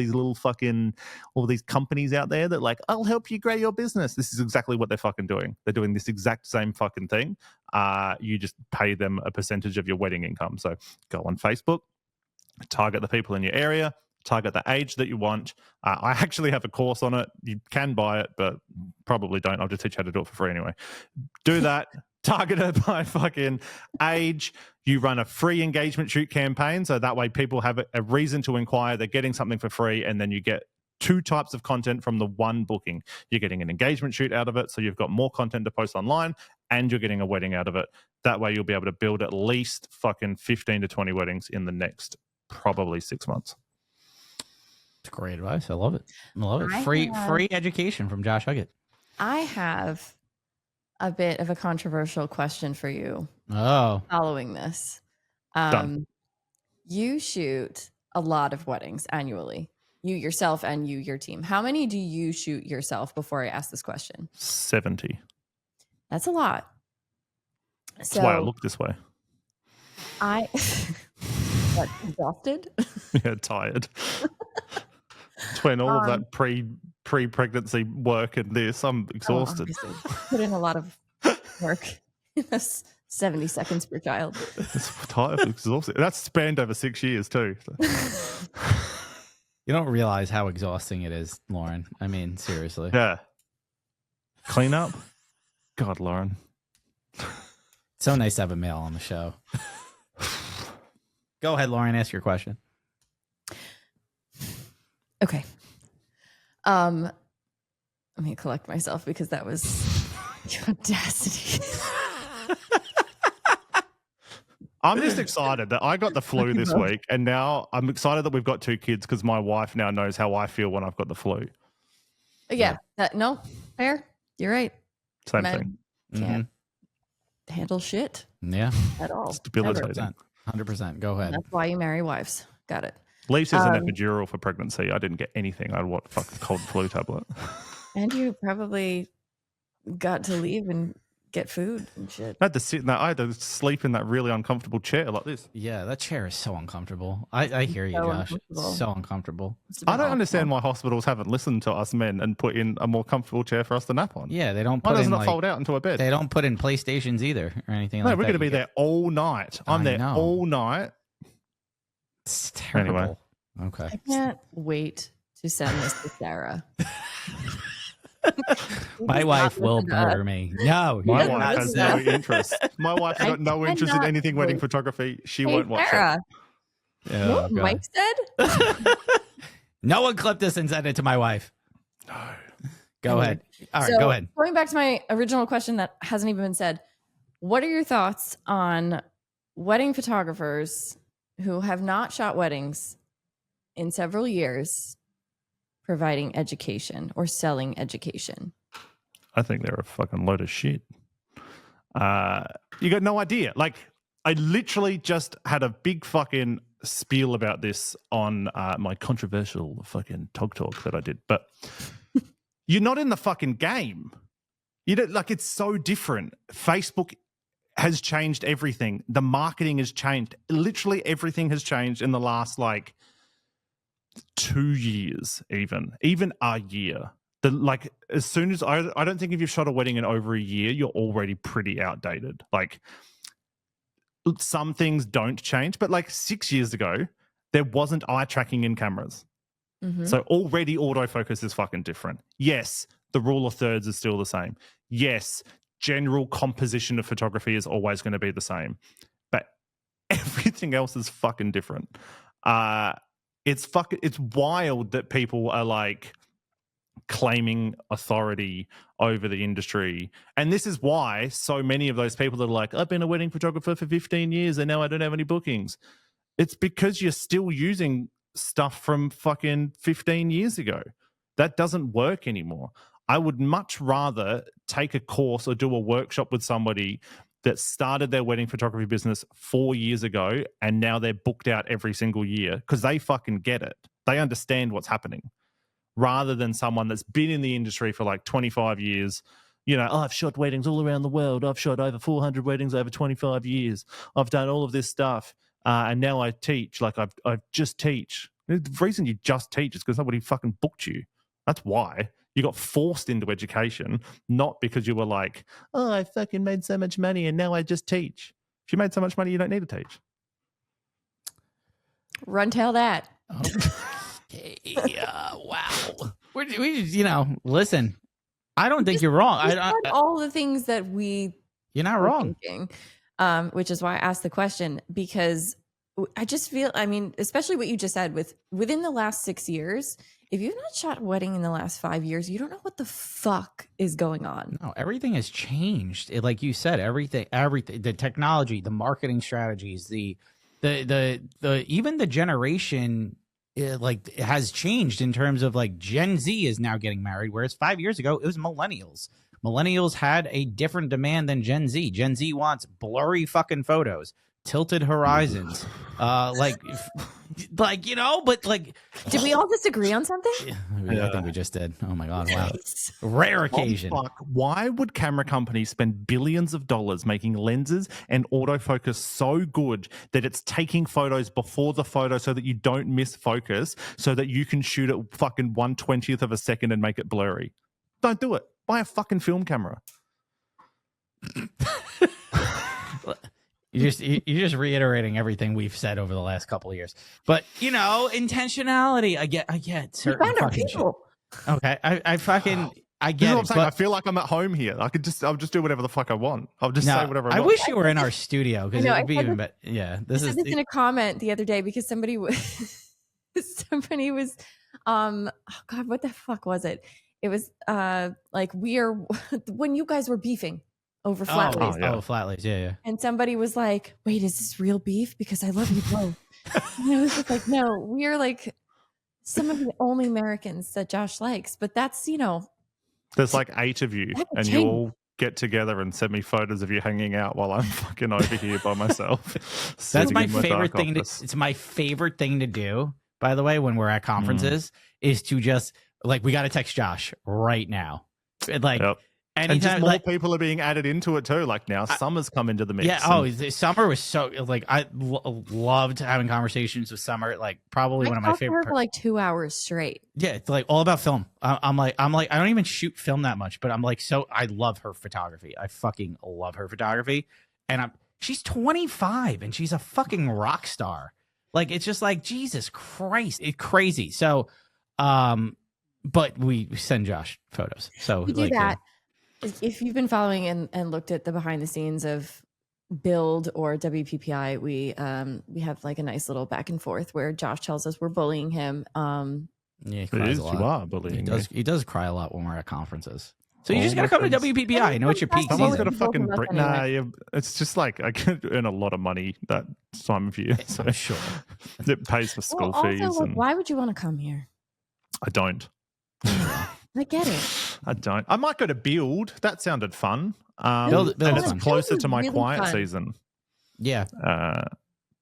these companies out there that like, I'll help you grow your business. This is exactly what they're fucking doing. They're doing this exact same fucking thing. You just pay them a percentage of your wedding income. So go on Facebook, target the people in your area, target the age that you want. I actually have a course on it. You can buy it, but probably don't. I'll just teach you how to do it for free anyway. Do that. Target it by fucking age. You run a free engagement shoot campaign. So that way people have a reason to inquire. They're getting something for free, and then you get 2 types of content from the one booking. You're getting an engagement shoot out of it, so you've got more content to post online, and you're getting a wedding out of it. That way you'll be able to build at least fucking 15 to 20 weddings in the next probably 6 months. It's great advice. I love it. Free education from Josh Huggett. I have a bit of a controversial question for you. Oh. Following this. You shoot a lot of weddings annually. You yourself and your team. How many do you shoot yourself before I ask this question? 70. That's a lot. That's why I look this way. What, exhausted? Yeah, tired. Between all of that pre-pregnancy work and this, I'm exhausted. Put in a lot of work. 70 seconds per child. It's tired, exhausted. That's spanned over 6 years too. So. You don't realize how exhausting it is, Lauren. I mean, seriously. Yeah. Clean up. God, Lauren. So nice to have a male on the show. Go ahead, Lauren. Ask your question. Okay. Let me collect myself because that was the audacity. I'm just excited that I got the flu this week, and now I'm excited that we've got 2 kids because my wife now knows how I feel when I've got the flu. Yeah. No, fair. You're right. Same Men thing. can't handle shit Yeah. at all. It's debilitating. 100%. Go ahead. That's why you marry wives. Got it. At least there's an epidural for pregnancy. I didn't get anything. I had what fucking cold flu tablet. And you probably got to leave and get food and shit. I had to sit in that. I had to sleep in that really uncomfortable chair like this. Yeah, that chair is so uncomfortable. I hear you, Josh. So uncomfortable. I don't understand why hospitals haven't listened to us men and put in a more comfortable chair for us to nap on. Yeah, they don't. Why doesn't it fold out into a bed? They don't put in PlayStations either or anything like that. No, we're going to be there all night. I'm there all night. It's terrible. Anyway. Okay. I can't wait to send this to Sarah. My wife will murder me. No, my wife has no interest. My wife has got no interest in anything wedding photography. She won't watch Sarah. it. You know what Mike said? No one clip this and send it to my wife. No. Go ahead. All right, So, go ahead. Going back to my original question that hasn't even been said, what are your thoughts on wedding photographers who have not shot weddings in several years providing education or selling education? I think they're a fucking load of shit. You got no idea. Like, I literally just had a big fucking spiel about this on my controversial fucking talk that I did. But you're not in the fucking game. You don't, like, it's so different. Facebook has changed everything. The marketing has changed. Literally everything has changed in the last, like, 2 years, even a year. As soon as I don't think if you've shot a wedding in over a year, you're already pretty outdated. Like, some things don't change, but like 6 years ago, there wasn't eye tracking in cameras. Mm-hmm. So already autofocus is fucking different. Yes, the rule of thirds is still the same. Yes, general composition of photography is always going to be the same, but everything else is fucking different. It's wild that people are like claiming authority over the industry. And this is why so many of those people that are like, I've been a wedding photographer for 15 years and now I don't have any bookings. It's because you're still using stuff from fucking 15 years ago. That doesn't work anymore. I would much rather take a course or do a workshop with somebody that started their wedding photography business 4 years ago and now they're booked out every single year because they fucking get it. They understand what's happening, rather than someone that's been in the industry for like 25 years. You know, I've shot weddings all around the world. I've shot over 400 weddings over 25 years. I've done all of this stuff. And now I teach. Like, I just teach. The reason you just teach is because nobody fucking booked you. That's why. You got forced into education, not because you were like, oh, I fucking made so much money and now I just teach. If you made so much money, you don't need to teach. Run tell that. Wow. Listen, I don't think you're wrong. All the things that you're not wrong. Thinking, which is why I asked the question, because I just feel, I mean, especially what you just said within the last 6 years, if you've not shot a wedding in the last 5 years, you don't know what the fuck is going on. No, everything has changed. Like you said, everything, the technology, the marketing strategies, the even the generation, it has changed in terms of like Gen Z is now getting married, whereas 5 years ago, it was millennials. Millennials had a different demand than Gen Z. Gen Z wants blurry fucking photos, tilted horizons, but like, did we all disagree on something? I think we just did. Oh my God. Wow. Rare occasion. Oh, fuck. Why would camera companies spend billions of dollars making lenses and autofocus so good that it's taking photos before the photo so that you don't miss focus, so that you can shoot at fucking 1/20th of a second and make it blurry? Don't do it. Buy a fucking film camera. You're just reiterating everything we've said over the last couple of years. But intentionality. I get certain fucking shit. Okay, I get it. I'm saying. I feel like I'm at home here. I'll just do whatever the fuck I want. I'll just say whatever I want. I wish you were in our studio because it would be even better. Yeah, this is in a comment the other day because somebody was oh God, what the fuck was it? It was like when you guys were beefing. over flat lays. Flat lays. Yeah. And somebody was like, wait, is this real beef? Because I love you both. And I was just like, no, we're like some of the only Americans that Josh likes. But that's, there's like 8 of you, and you all get together and send me photos of you hanging out while I'm fucking over here by myself. That's my favorite thing. It's my favorite thing to do, by the way, when we're at conferences, is to just like, we got to text Josh right now. Like, anytime, and just more people are being added into it too. Like now, Summer's come into the mix. Yeah. Summer was so like I loved having conversations with Summer. Like probably one of my favorite. For like 2 hours straight. Yeah, it's like all about film. I'm like I don't even shoot film that much, but I'm like I love her photography. I fucking love her photography, and she's 25 and she's a fucking rock star. Like it's just like Jesus Christ, it's crazy. So, but we send Josh photos. So we do that. If you've been following and looked at the behind the scenes of Build or WPPI, we have like a nice little back and forth where Josh tells us we're bullying him. Yeah, he cries a lot. You are bullying. He does cry a lot when we're at conferences. So you just gotta come to WPPI. I know it's your peak season. Someone's gonna fucking it's just like I can earn a lot of money that time of year. So sure, it pays for school fees. Also, why would you want to come here? I don't. I get it. I don't. I might go to Build. That sounded fun. Build and it's fun. closer to my really quiet fun. season. Yeah.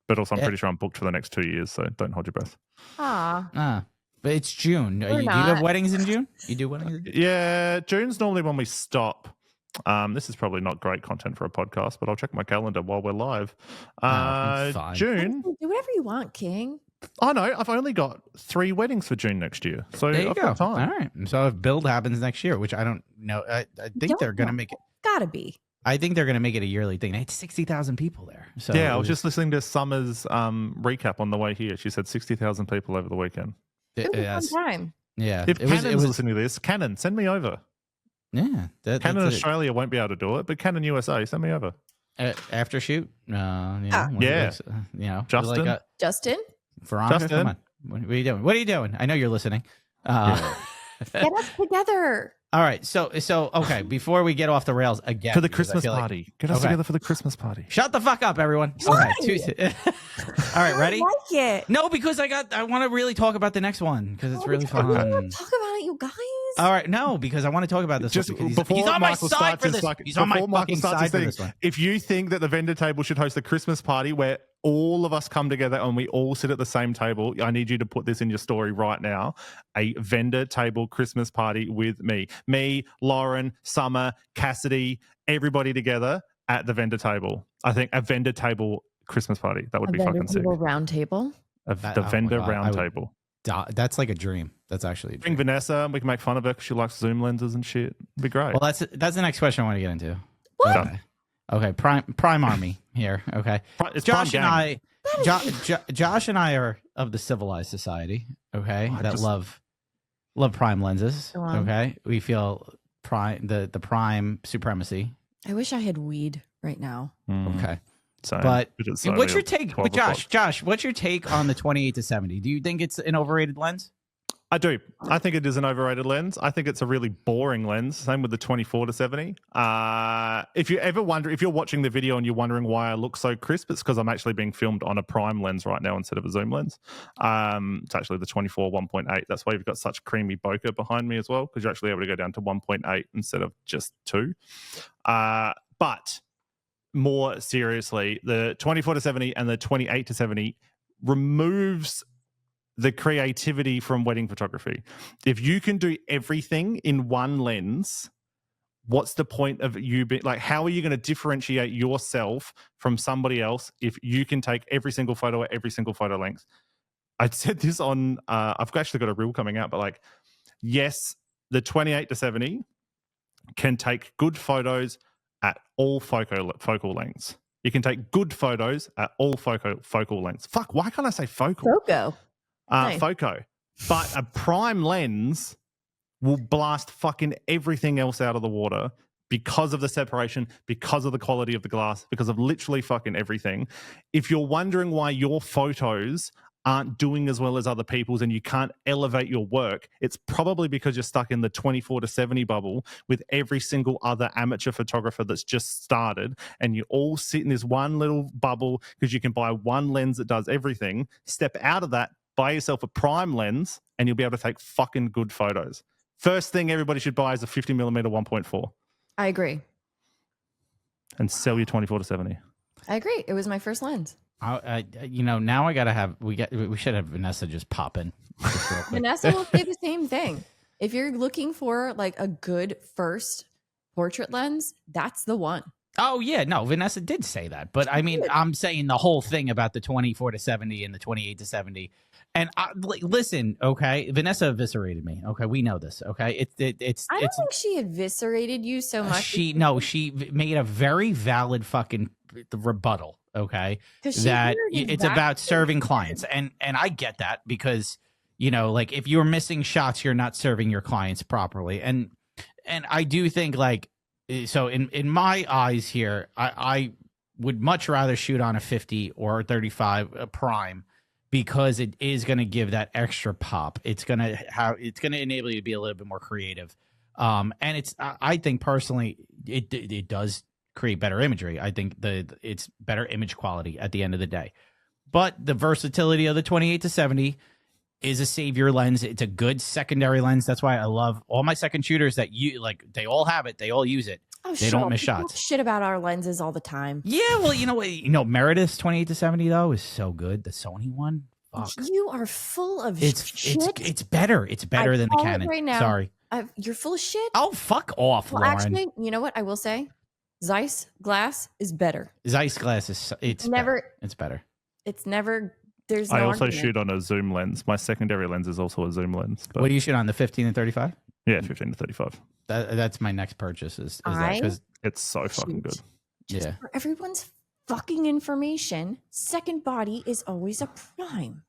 But also, I'm pretty sure I'm booked for the next 2 years, so don't hold your breath. But it's June. Do you have weddings in June? You do weddings in June? Yeah, June's normally when we stop. This is probably not great content for a podcast, but I'll check my calendar while we're live. Fine. June. Do whatever you want, King. Oh no, I've only got 3 weddings for June next year, so There you I've go. got time. All right. So if Build happens next year, which I don't know, I think they're going to make it. Gotta be. I think they're going to make it a yearly thing. They had 60,000 people there. So Yeah, I was just listening to Summer's recap on the way here. She said 60,000 people over the weekend. It was a fun time. Yeah. If Canon's listening to this, Canon, send me over. Yeah. Canon Australia won't be able to do it, but Canon USA, send me over. Aftershoot. Justin. Like Justin? Veronica, Justin. come on. What are you doing? What are you doing? I know you're listening. Get us together. All right. So okay, before we get off the rails again. For the Christmas party. Get us together for the Christmas party. Shut the fuck up, everyone. Why? Okay. All right, ready? I like it. No, because I want to really talk about the next one because it's really fun. Talk about it, you guys. All right, no, because I want to talk about this Just one. before He's on my Michael side starts for this. He's on my fucking side for this one. If you think that the vendor table should host a Christmas party where all of us come together and we all sit at the same table, I need you to put this in your story right now. A vendor table Christmas party with me, Lauren, Summer, Cassidy, everybody together at the vendor table. I think a vendor table Christmas party. That would be fucking sick. Round table. The vendor round table. That's like a dream. That's actually a dream. Bring Vanessa and we can make fun of her because she likes zoom lenses and shit. It'd be great. Well, that's the next question I want to get into. What? Okay. Prime Army here. Okay. It's Josh Prime and Gang. Josh and I are of the civilized society. Okay, love prime lenses. Okay, we feel the prime supremacy. I wish I had weed right now. Okay. So, but what's your take, Josh? What's your take on the 28-70? Do you think it's an overrated lens? I do. I think it is an overrated lens. I think it's a really boring lens. Same with the 24-70. If you ever wonder, if you're watching the video and you're wondering why I look so crisp, it's because I'm actually being filmed on a prime lens right now instead of a zoom lens. It's actually the 24 1.8. That's why you've got such creamy bokeh behind me as well, because you're actually able to go down to 1.8 instead of just 2. But more seriously, the 24-70 and the 28-70 removes the creativity from wedding photography. If you can do everything in one lens, what's the point of you being like, how are you going to differentiate yourself from somebody else if you can take every single photo at every single photo length? I said this on, I've actually got a reel coming out, but like, yes, the 28-70 can take good photos at all focal lengths. You can take good photos at all focal lengths. Fuck, why can't I say focal? Foco. Nice. Foco. But a prime lens will blast fucking everything else out of the water because of the separation, because of the quality of the glass, because of literally fucking everything. If you're wondering why your photos aren't doing as well as other people's and you can't elevate your work, it's probably because you're stuck in the 24 to 70 bubble with every single other amateur photographer that's just started, and you all sit in this one little bubble because you can buy one lens that does everything. Step out of that, buy yourself a prime lens, and you'll be able to take fucking good photos. First thing everybody should buy is a 50mm 1.4. I agree. And sell your 24 to 70. I agree. It was my first lens. Now I gotta have we should have Vanessa just pop in. Just real quick. Vanessa will say the same thing. If you're looking for like a good first portrait lens, that's the one. Oh yeah, no, Vanessa did say that, but I mean, I'm saying the whole thing about the 24 to 70 and the 28 to 70. And listen, okay, Vanessa eviscerated me. Okay, we know this. Okay, it's. I don't think she eviscerated you so much. She made a very valid fucking rebuttal. Okay, that it's about serving clients, and I get that because like if you're missing shots, you're not serving your clients properly, and I do think like so in my eyes here, I would much rather shoot on a 50 or a 35 prime. Because it is going to give that extra pop. It's going to enable you to be a little bit more creative. And I think personally, it does create better imagery. I think it's better image quality at the end of the day. But the versatility of the 28 to 70 is a savior lens. It's a good secondary lens. That's why I love all my second shooters that they all have it. They all use it. Oh, they don't miss shots. Shit about our lenses all the time. Yeah, well, you know what? Meredith's 28 to 70 though is so good. The Sony one, fuck. You are full of shit. It's better. It's better than the Canon. Right now. Sorry, you're full of shit. Oh, fuck off, well, Lauren. Actually, you know what I will say? Zeiss glass is better. Zeiss glass is it's never. Better. It's better. It's never. There's. No I also argument. shoot on a zoom lens. My secondary lens is also a zoom lens. But What do you shoot on, the 15 and 35? Yeah, 15 to 35. That's my next purchase. Is that because it's so fucking good. Yeah. For everyone's fucking information, second body is always a prime.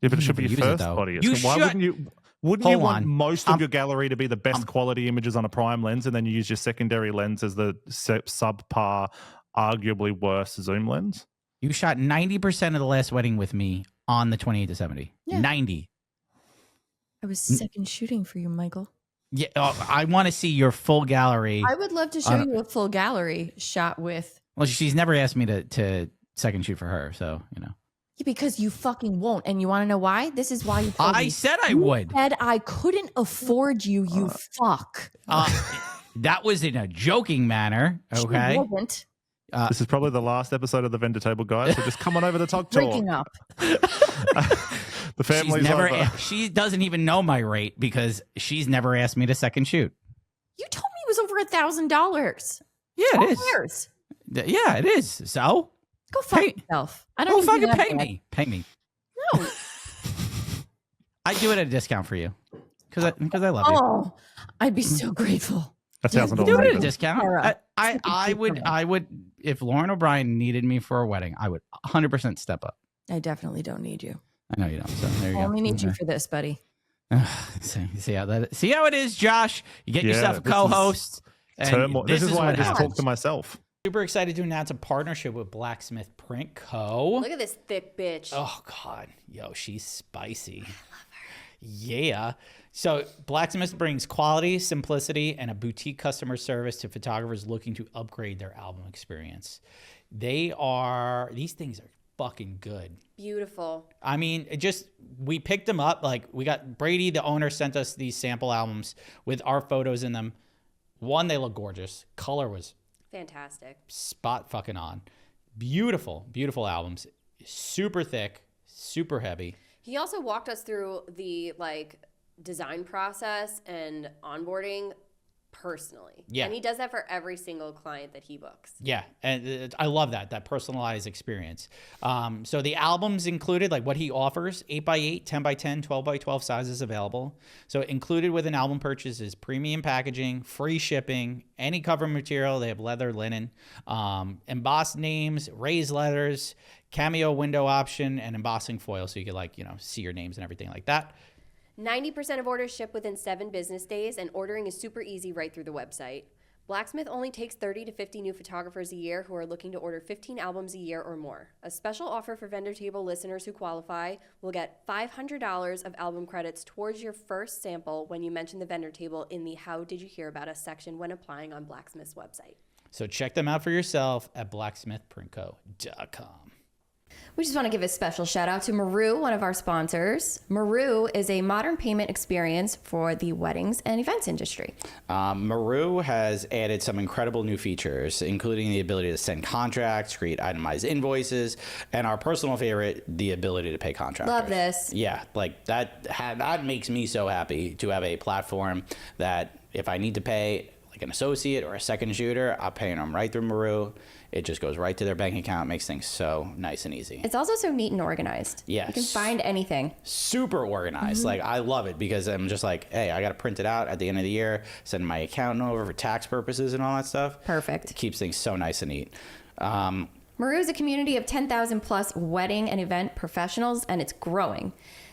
Yeah, but it should be your first body. Why wouldn't you? Wouldn't you want most of your gallery to be the best quality images on a prime lens, and then you use your secondary lens as the subpar, arguably worse zoom lens? You shot 90% of the last wedding with me on the 28 to 70. Yeah. 90. I was second shooting for you, Michael. Yeah, I want to see your full gallery. I would love to show you a full gallery shot with. Well, she's never asked me to second shoot for her, so Yeah, because you fucking won't, and you want to know why? This is why you. I said I would. Said I couldn't afford you. You fuck. That was in a joking manner. Okay. She wasn't. This is probably the last episode of the Vendor Table Guide, so just come on over to talk. Breaking up. The family's over. She doesn't even know my rate because she's never asked me to second shoot. You told me it was over $1,000. Yeah, it is. Yeah, it is. So go fuck yourself. I don't. Go fucking pay me. Pay me. No. I do it at a discount for you because I love you. Oh, I'd be so grateful. $1,000. Do it at a discount. I would if Lauren O'Brien needed me for a wedding, I would 100% step up. I definitely don't need you. I know you don't. So there you go. I only need you for this, buddy. See how it is, Josh. You get yourself a co-host. This is why I just talk to myself. Super excited to announce a partnership with Blacksmith Print Co. Look at this thick bitch. Oh God, yo, she's spicy. I love her. Yeah. So Blacksmith brings quality, simplicity, and a boutique customer service to photographers looking to upgrade their album experience. These things are fucking good. Beautiful. I mean, we picked them up. Like, we got Brady, the owner, sent us these sample albums with our photos in them. One, they look gorgeous. Color was fantastic. Spot fucking on. Beautiful, beautiful albums. Super thick, super heavy. He also walked us through the design process and onboarding personally. Yeah. And he does that for every single client that he books. Yeah. And I love that personalized experience. So the albums included, like what he offers, 8x8, 10x10, 12x12 sizes available. So included with an album purchase is premium packaging, free shipping, any cover material. They have leather, linen, embossed names, raised letters, cameo window option, and embossing foil. So you could see your names and everything like that. 90% of orders ship within 7 business days, and ordering is super easy right through the website. Blacksmith only takes 30 to 50 new photographers a year who are looking to order 15 albums a year or more. A special offer for Vendor Table listeners who qualify will get $500 of album credits towards your first sample when you mention the Vendor Table in the How Did You Hear About Us section when applying on Blacksmith's website. So check them out for yourself at blacksmithprintco.com. We just want to give a special shout out to Maroo, one of our sponsors. Maroo is a modern payment experience for the weddings and events industry. Maroo has added some incredible new features, including the ability to send contracts, create itemized invoices, and our personal favorite, the ability to pay contractors. Love this. Yeah, like that makes me so happy to have a platform that if I need to pay like an associate or a second shooter, I'm paying them right through Maroo. It just goes right to their bank account, makes things so nice and easy. It's also so neat and organized. Yes. You can find anything. Super organized. Like, I love it because I'm just like, hey, I got to print it out at the end of the year, send my accountant over for tax purposes and all that stuff. Perfect. It keeps things so nice and neat. Maroo is a community of 10,000 plus wedding and event professionals, and it's growing.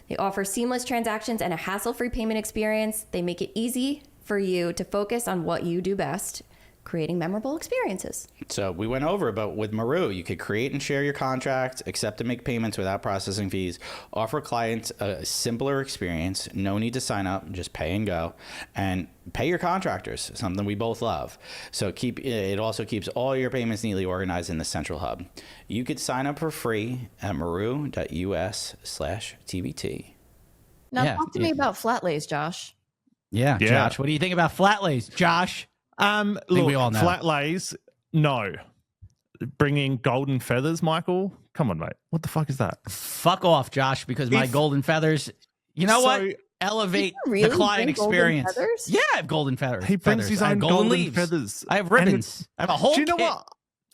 They offer seamless transactions and a hassle-free payment experience. They make it easy for you to focus on what you do best, creating memorable experiences. So we went over it, but with Maroo, you could create and share your contract, accept and make payments without processing fees, offer clients a simpler experience, no need to sign up, just pay and go, and pay your contractors, something we both love. So it also keeps all your payments neatly organized in the central hub. You could sign up for free at maroo.us/TBT. Now talk to me about flat lays, Josh. Yeah, Josh, what do you think about flat lays, Josh? Look, we all know. flat lays, no. Bringing golden feathers, Michael? Come on, mate. What the fuck is that? Fuck off, Josh, because my golden feathers, you know what? Elevate really the client experience. Feathers? Yeah, I have golden feathers. He brings his own golden leaves. feathers. I have ribbons. I have a whole Do you know kit. what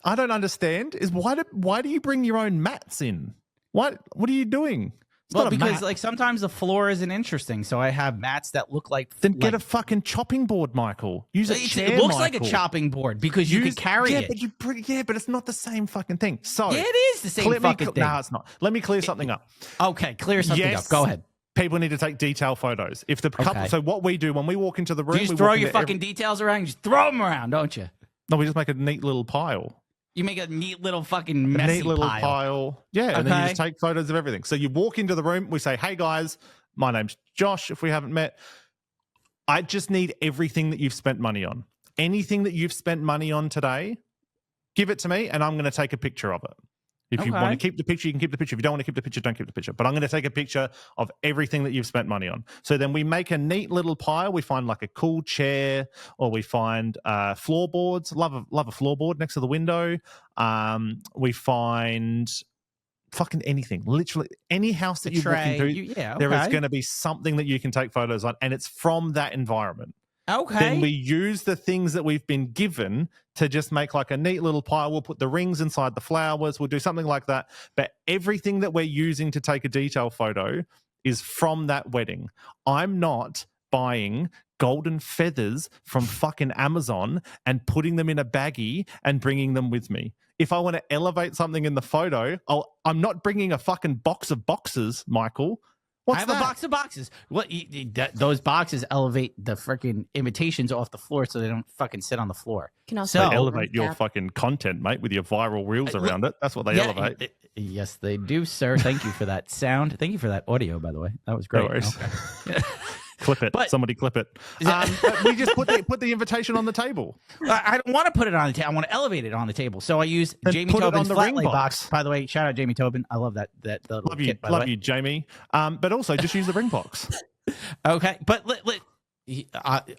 I don't understand is why do you bring your own mats in? What are you doing? It's Well, not a because mat. like sometimes the floor isn't interesting, so I have mats that look like. Then get a fucking chopping board, Michael. Use a chair, It looks like a Michael. chopping board because you could carry it. But it's not the same fucking thing. So Yeah, it is the same fucking thing. No, it's not. Let me clear something up. Okay, clear something up. Go ahead. People need to take detail photos. If the couple, Okay. so what we do when we walk into the room, Do you just we throw walk your into fucking details around? You just throw them around, don't you? No, we just make a neat little pile. You make a neat little fucking messy Neat little pile. pile. Yeah, and then you Okay. just take photos of everything. So you walk into the room, we say, hey guys, my name's Josh, if we haven't met. I just need everything that you've spent money on. Anything that you've spent money on today, give it to me and I'm going to take a picture of it. If you want to keep the picture, you can keep the picture. If you don't want to keep the picture, don't keep the picture. But I'm going to take a picture of everything that you've spent money on. So then we make a neat little pile. We find like a cool chair, or we find floorboards. Love a floorboard next to the window. We find fucking anything. Literally any house that you walk into, there is going to be something that you can take photos on, and it's from that environment. Okay. Then we use the things that we've been given to just make like a neat little pile. We'll put the rings inside the flowers. We'll do something like that. But everything that we're using to take a detail photo is from that wedding. I'm not buying golden feathers from fucking Amazon and putting them in a baggie and bringing them with me. If I want to elevate something in the photo, I'm not bringing a fucking box of boxes, Michael. What's I have that? a box of boxes. Those boxes elevate the freaking invitations off the floor so they don't fucking sit on the floor. Can also They elevate your fucking content, mate, with your viral reels around it. That's what they elevate. Yes, they do, sir. Thank you for that sound. Thank you for that audio, by the way. That was great. No worries. Okay. Clip it. Somebody clip it. But we just put the invitation on the table. I don't want to put it on the table. I want to elevate it on the table. So I use Then Jamie put it Tobin's on the flat ring lay box. box. By the way, shout out Jamie Tobin. I love that little Love you, kit, by the way. you, Jamie. But also just use the ring box. Okay, but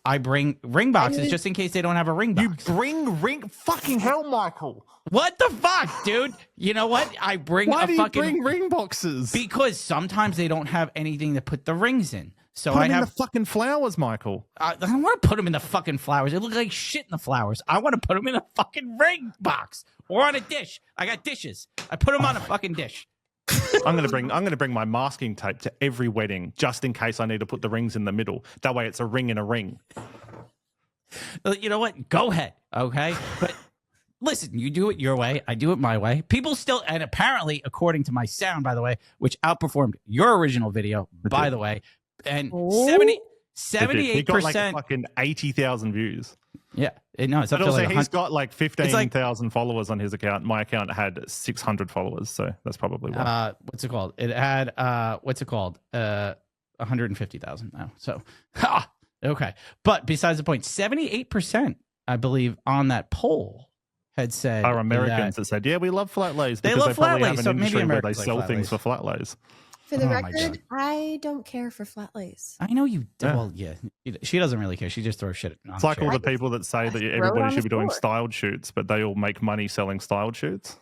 I bring ring boxes just in case they don't have a ring box. You bring ring? Fucking hell, Michael. What the fuck, dude? You know what? I bring Why a do you fucking bring ring boxes? because sometimes they don't have anything to put the rings in. So Put I them have in the fucking flowers, Michael. I don't want to put them in the fucking flowers. They look like shit in the flowers. I want to put them in a fucking ring box or on a dish. I got dishes. I put them on a fucking dish. I'm gonna bring my masking tape to every wedding just in case I need to put the rings in the middle. That way, it's a ring in a ring. You know what? Go ahead, okay? But listen, you do it your way. I do it my way. People still, and apparently, according to my sound, by the way, which outperformed your original video, by the way, and 78%. He got like fucking 80,000 views. Yeah. No, it's up But to also, like he's got like 15,000 like- followers on his account. My account had 600 followers, so that's probably why. what's it called? It had 150,000 now. So, okay. But besides the point, 78%, I believe, on that poll had said Are Americans that said, yeah, we love flat lays. They because love they probably flat have lays, an so maybe industry where they Americans like sell flat things lays. for flat lays. For the Oh my record, God. I don't care for flat lays. I know you. Yeah. Well, yeah, she doesn't really care. She just throws shit. On It's like shit. all the people that say that throw it everybody on should the be doing floor. styled shoots, but they all make money selling styled shoots.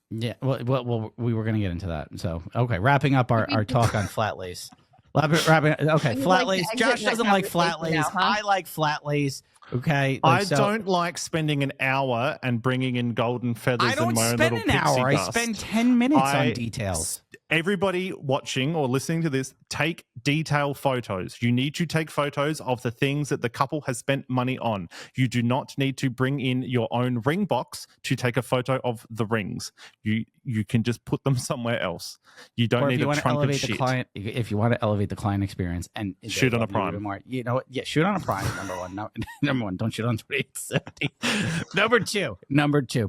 Yeah. Well, we were going to get into that. So, okay, wrapping up our talk on flat lays. Okay, You flat like to lays. exit Josh that doesn't like flat conversation lays. now, huh? I like flat lays. Okay. I don't like spending an hour and bringing in golden feathers I don't and my own spend little an pixie hour. dust. I spend 10 minutes on details. Everybody watching or listening to this, take detail photos. You need to take photos of the things that the couple has spent money on. You do not need to bring in your own ring box to take a photo of the rings. You can just put them somewhere else. You don't Or need if you a want to trunk of elevate the shit. client, if you want to elevate the client experience and Shoot on a love you even Prime. more, you know what? Yeah, shoot on a Prime. Number one. No, number one. Don't shoot on 2870. Number two.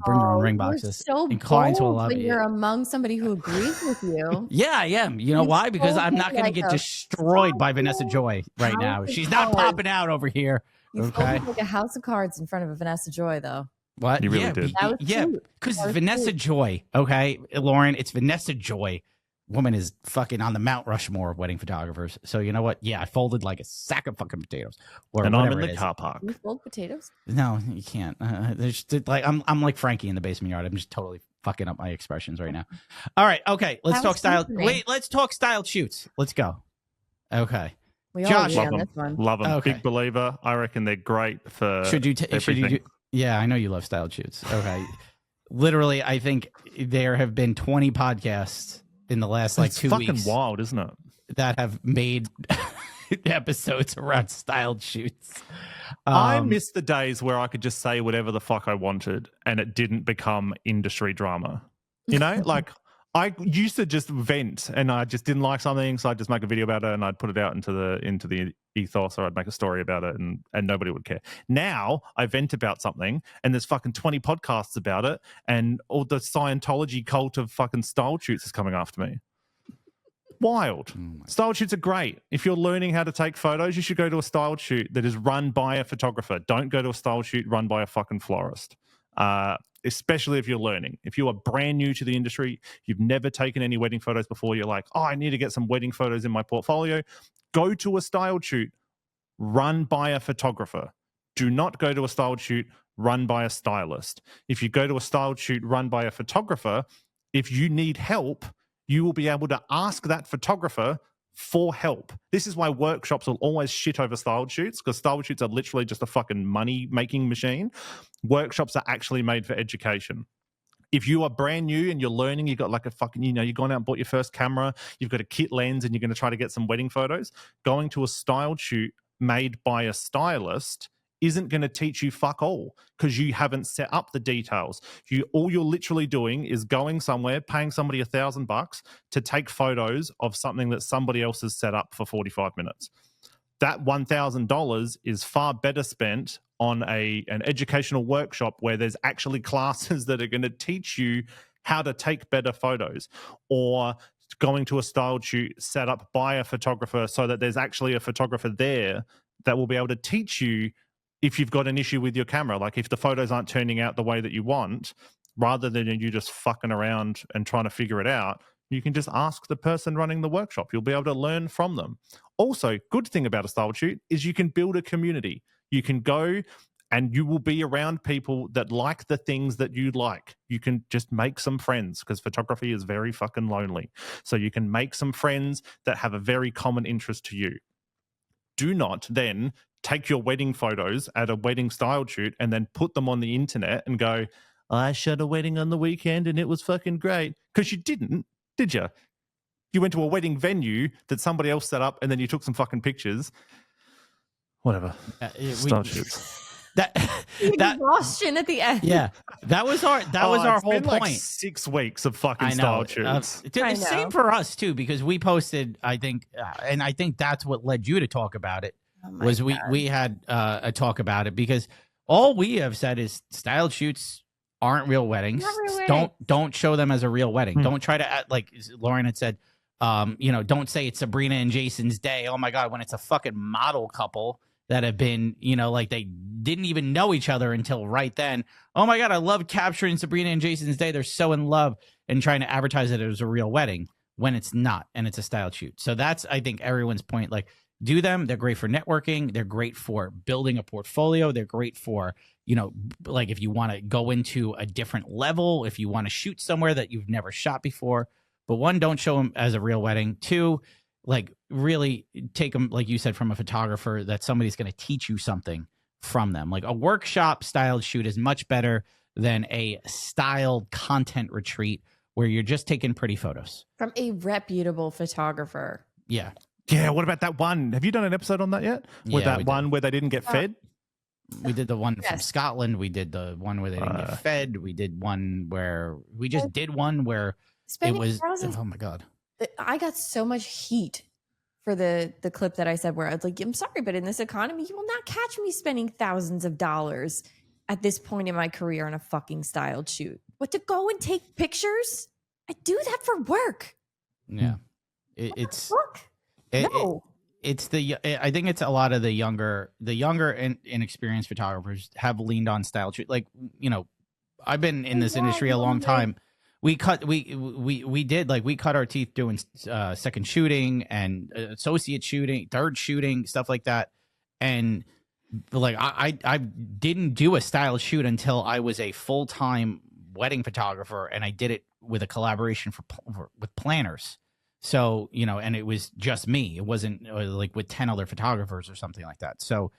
Bring your own ring boxes. You're so and clients will bold love when you. you're among somebody who agrees with you. Yeah, I am. You know You why? Because sold I'm it not going to like get a destroyed by Vanessa Joy right now. house of She's not cards. popping out over here. You Okay. folded like a house of cards in front of a Vanessa Joy, though. What? You really yeah, did. That was yeah, cute. because That was Vanessa cute. Joy. Okay, Lauren, it's Vanessa Joy. Woman is fucking on the Mount Rushmore of wedding photographers. So you know what? Yeah, I folded like a sack of fucking potatoes. Or And I'm whatever in it the is. car park. You fold potatoes? No, you can't. There's like I'm like Frankie in the basement yard. I'm just totally fucking up my expressions right now. All right, okay. Let's That talk was style. fun for me. Wait, let's talk styled shoots. Let's go. Okay. We Josh- all Love agree on them. this one. Love them. Okay. Big believer. I reckon they're great for Should you everything. do? Yeah, I know you love styled shoots. Okay. Literally, I think there have been 20 podcasts in the last like It's 2 fucking weeks wild, isn't it? that have made episodes around styled shoots. I miss the days where I could just say whatever the fuck I wanted and it didn't become industry drama. You know, like I used to just vent and I just didn't like something, so I'd just make a video about it and I'd put it out into the ethos, or I'd make a story about it and nobody would care. Now I vent about something and there's fucking 20 podcasts about it and all the Scientology cult of fucking style shoots is coming after me. Wild. Style shoots are great. If you're learning how to take photos, you should go to a style shoot that is run by a photographer. Don't go to a style shoot run by a fucking florist. Especially if you're learning. If you are brand new to the industry, you've never taken any wedding photos before, you're like, oh, I need to get some wedding photos in my portfolio. Go to a style shoot run by a photographer. Do not go to a style shoot run by a stylist. If you go to a style shoot run by a photographer, if you need help, you will be able to ask that photographer for help. This is why workshops will always shit over styled shoots, because styled shoots are literally just a fucking money-making machine. Workshops are actually made for education. If you are brand new and you're learning, you've got like a fucking, you've gone out and bought your first camera, you've got a kit lens and you're going to try to get some wedding photos, going to a styled shoot made by a stylist isn't going to teach you fuck all, because you haven't set up the details. All you're literally doing is going somewhere, paying somebody $1,000 to take photos of something that somebody else has set up for 45 minutes. That $1,000 is far better spent on an educational workshop where there's actually classes that are going to teach you how to take better photos, or going to a styled shoot set up by a photographer so that there's actually a photographer there that will be able to teach you if you've got an issue with your camera. Like if the photos aren't turning out the way that you want, rather than you just fucking around and trying to figure it out, you can just ask the person running the workshop. You'll be able to learn from them. Also, good thing about a style shoot is you can build a community. You can go and you will be around people that like the things that you like. You can just make some friends, because photography is very fucking lonely. So you can make some friends that have a very common interest to you. Do not then take your wedding photos at a wedding style shoot and then put them on the internet and go, I shot a wedding on the weekend and it was fucking great. Because you didn't, did you? You went to a wedding venue that somebody else set up and then you took some fucking pictures. Whatever. Style shoots. That Exhaustion at the end. yeah, that was our It's whole been point. like 6 weeks of fucking I know. style shoots. I Same know. for us too, because we posted. I think, and I think that's what led you to talk about it. Oh my Was God. we had a talk about it because All we have said is styled shoots aren't real weddings. Not real weddings. Don't show them as a real wedding. Don't try to act like Lauren had said. Don't say it's Sabrina and Jason's day. Oh my God, when it's a fucking model couple that have been, like they didn't even know each other until right then. Oh my God, I love capturing Sabrina and Jason's day. They're so in love, and trying to advertise it as a real wedding when it's not, and it's a styled shoot. So that's, I think, everyone's point. Like, do them. They're great for networking. They're great for building a portfolio. They're great for, like if you want to go into a different level, if you want to shoot somewhere that you've never shot before. But one, don't show them as a real wedding. Two, like really take them, like you said, from a photographer that somebody's going to teach you something from them. Like a workshop styled shoot is much better than a styled content retreat where you're just taking pretty photos. From a reputable photographer. Yeah. Yeah, what about that one? Have you done an episode on that yet? With Yeah, that one where they didn't get fed? We did the one from Scotland. We did the one where they didn't get fed. We did one where we just did one where Spending it was, thousands. oh my God. I got so much heat for the clip that I said where I was like, I'm sorry, but in this economy, you will not catch me spending thousands of dollars at this point in my career on a fucking styled shoot. What, to go and take pictures? I do that for work. Yeah. It's I think it's a lot of the younger and inexperienced photographers have leaned on style shoot. Like, I've been in this industry a long time. We cut our teeth doing second shooting and associate shooting, third shooting, stuff like that. And like I didn't do a style shoot until I was a full-time wedding photographer, and I did it with a collaboration with planners. So, and it was just me. It wasn't like with 10 other photographers or something like that. So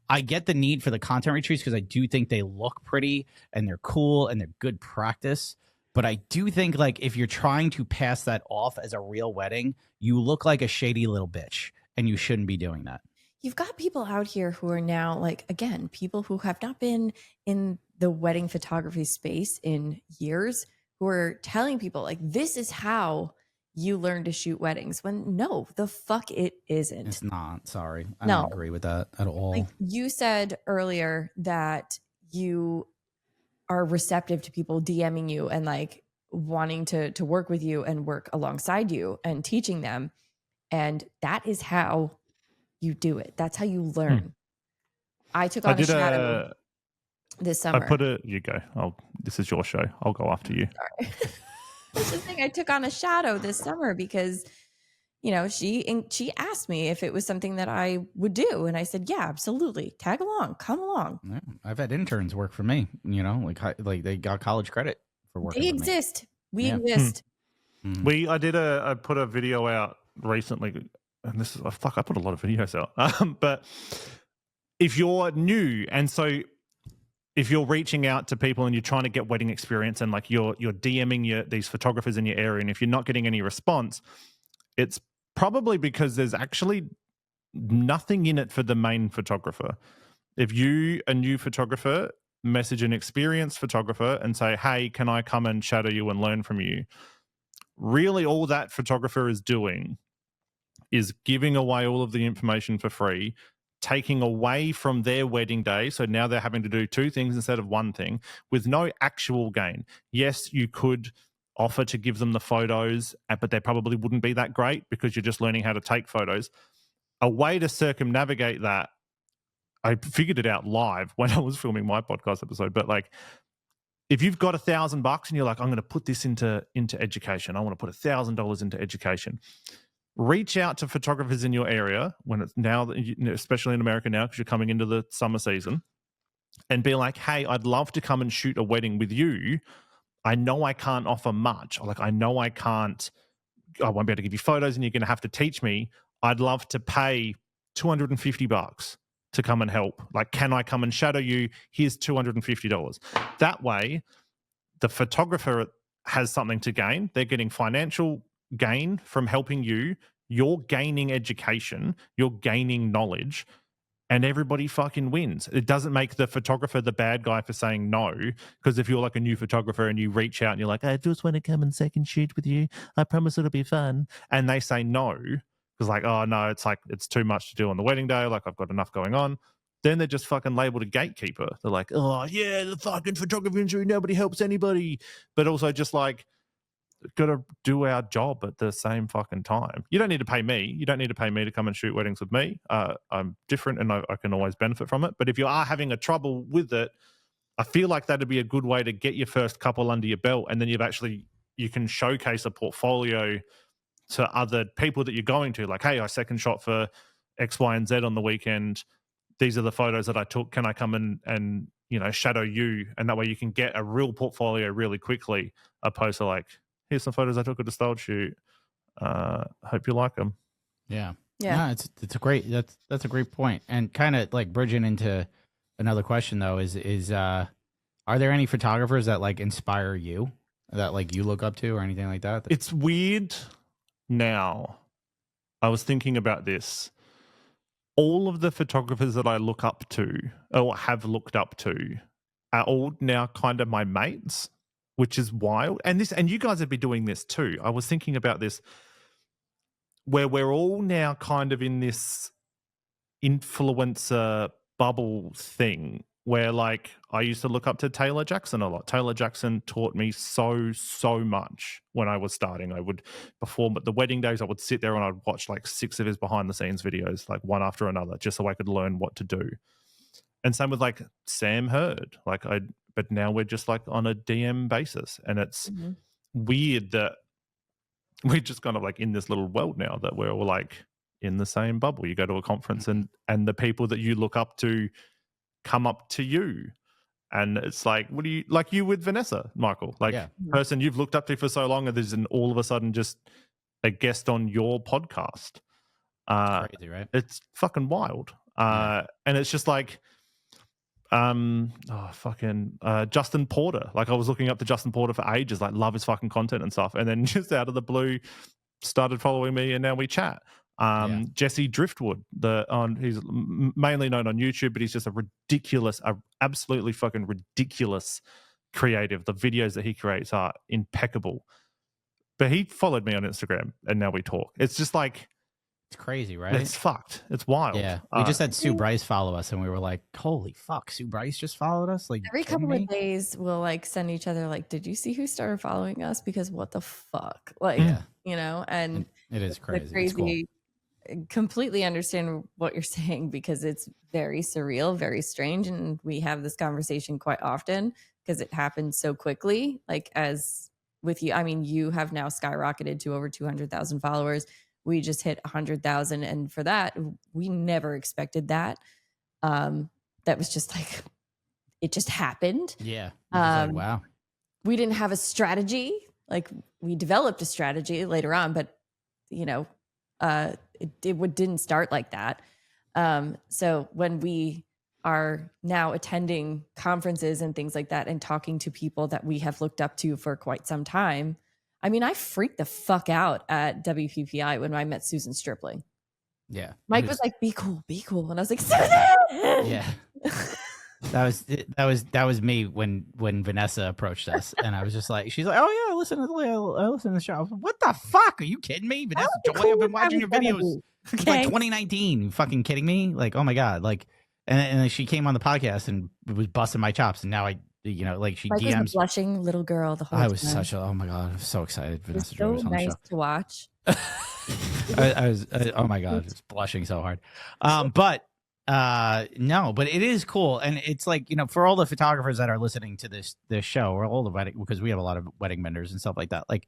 I get the need for the content retreats because I do think they look pretty and they're cool and they're good practice. But I do think, like, if you're trying to pass that off as a real wedding, you look like a shady little bitch, and you shouldn't be doing that. You've got people out here who are now, like, again, people who have not been in the wedding photography space in years, who are telling people, like, this is how you learn to shoot weddings, when no, the fuck it isn't. It's not. Sorry. I don't agree with that at all. Like you said earlier that you are receptive to people DMing you and like wanting to work with you and work alongside you and teaching them. And that is how you do it. That's how you learn. I took on a shadow this summer. You go. This is your show. I'll go after you. Sorry. That's the thing. I took on a shadow this summer because, she asked me if it was something that I would do. And I said, yeah, absolutely. Tag along, come along. Yeah, I've had interns work for me, like they got college credit for working. They exist. We exist. I put a video out recently, and this is, I put a lot of videos out. But if you're new, and so if you're reaching out to people and you're trying to get wedding experience, and like you're DMing these photographers in your area, and if you're not getting any response, it's probably because there's actually nothing in it for the main photographer. If you, a new photographer, message an experienced photographer and say, hey, can I come and shadow you and learn from you? Really, all that photographer is doing is giving away all of the information for free, taking away from their wedding day. So now they're having to do two things instead of one thing with no actual gain. Yes, you could offer to give them the photos, but they probably wouldn't be that great because you're just learning how to take photos. A way to circumnavigate that, I figured it out live when I was filming my podcast episode, but like, if you've got $1,000 and you're like, I'm going to put this into education, I want to put $1,000 into education, reach out to photographers in your area when it's now, especially in America now, because you're coming into the summer season, and be like, hey, I'd love to come and shoot a wedding with you. I know I can't offer much. Or like, I know I won't be able to give you photos and you're going to have to teach me. I'd love to pay $250 to come and help. Like, can I come and shadow you? Here's $250. That way, the photographer has something to gain. They're getting financial gain from helping you. You're gaining education. You're gaining knowledge. And everybody fucking wins. It doesn't make the photographer the bad guy for saying no, because if you're like a new photographer and you reach out and you're like, I just want to come and second shoot with you, I promise it'll be fun, and they say no, because like, oh no, it's too much to do on the wedding day, like I've got enough going on, then they're just fucking labeled a gatekeeper. They're like, oh yeah, the fucking photography industry, nobody helps anybody. But also just like, got to do our job at the same fucking time. You don't need to pay me. You don't need to pay me to come and shoot weddings with me. I'm different and I can always benefit from it. But if you are having a trouble with it, I feel like that'd be a good way to get your first couple under your belt. And then you can showcase a portfolio to other people that you're going to. Like, hey, I second shot for X, Y, and Z on the weekend. These are the photos that I took. Can I come and shadow you? And that way you can get a real portfolio really quickly, opposed to like, here's some photos I took at a styled shoot. Hope you like them. Yeah. No, it's a great, that's a great point. And kind of like bridging into another question though is are there any photographers that like inspire you, that like you look up to or anything like that? It's weird now. I was thinking about this. All of the photographers that I look up to or have looked up to are all now kind of my mates, which is wild. And you guys have been doing this too. I was thinking about this, where we're all now kind of in this influencer bubble thing where like I used to look up to Taylor Jackson a lot. Taylor Jackson taught me so much when I was starting. I would perform at the wedding days. I would sit there and I'd watch like 6 of his behind the scenes videos, like one after another, just so I could learn what to do. And same with like Sam Hurd. But now we're just like on a DM basis. And it's weird that we're just kind of like in this little world now that we're all like in the same bubble. You go to a conference and the people that you look up to come up to you. And it's like, what do you, like you with Vanessa, Michael, like person you've looked up to for so long, and there's all of a sudden just a guest on your podcast. Crazy, right? It's fucking wild. And it's just like, Justin Porter. Like I was looking up to Justin Porter for ages, like love his fucking content and stuff. And then just out of the blue started following me and now we chat. Jesse Driftwood, he's mainly known on YouTube, but he's just absolutely fucking ridiculous creative. The videos that he creates are impeccable. But he followed me on Instagram and now we talk. It's just like, it's crazy, right? It's fucked. It's wild. Yeah. We just had Sue Bryce follow us and we were like, holy fuck, Sue Bryce just followed us? Like every couple of days we'll like send each other like, did you see who started following us? Because what the fuck? Like, and it is crazy. It's cool. Completely understand what you're saying because it's very surreal, very strange. And we have this conversation quite often because it happens so quickly. Like as with you, I mean, you have now skyrocketed to over 200,000 followers. We just hit 100,000. And for that, we never expected that. That was just like, it just happened. Yeah. Like, wow. We didn't have a strategy. Like we developed a strategy later on, but it didn't start like that. So when we are now attending conferences and things like that and talking to people that we have looked up to for quite some time, I mean, I freaked the fuck out at WPPI when I met Susan Stripling. Yeah. Mike was like, be cool. And I was like, Susan! Yeah. That was me when Vanessa approached us, and I was just like, she's like, oh yeah, I listen to the show. I was like, what the fuck? Are you kidding me? Vanessa Joy, I've been watching your videos since like 2019. You fucking kidding me? Like, oh my god, like, and then she came on the podcast and was busting my chops, and now she Mike DMs was a blushing little girl the whole time. I was oh my god, I was so excited. Vanessa Joy was so on the nice show to watch. oh my god, I was blushing so hard. No, but it is cool. And it's like, for all the photographers that are listening to this show, or all the wedding, because we have a lot of wedding vendors and stuff like that. Like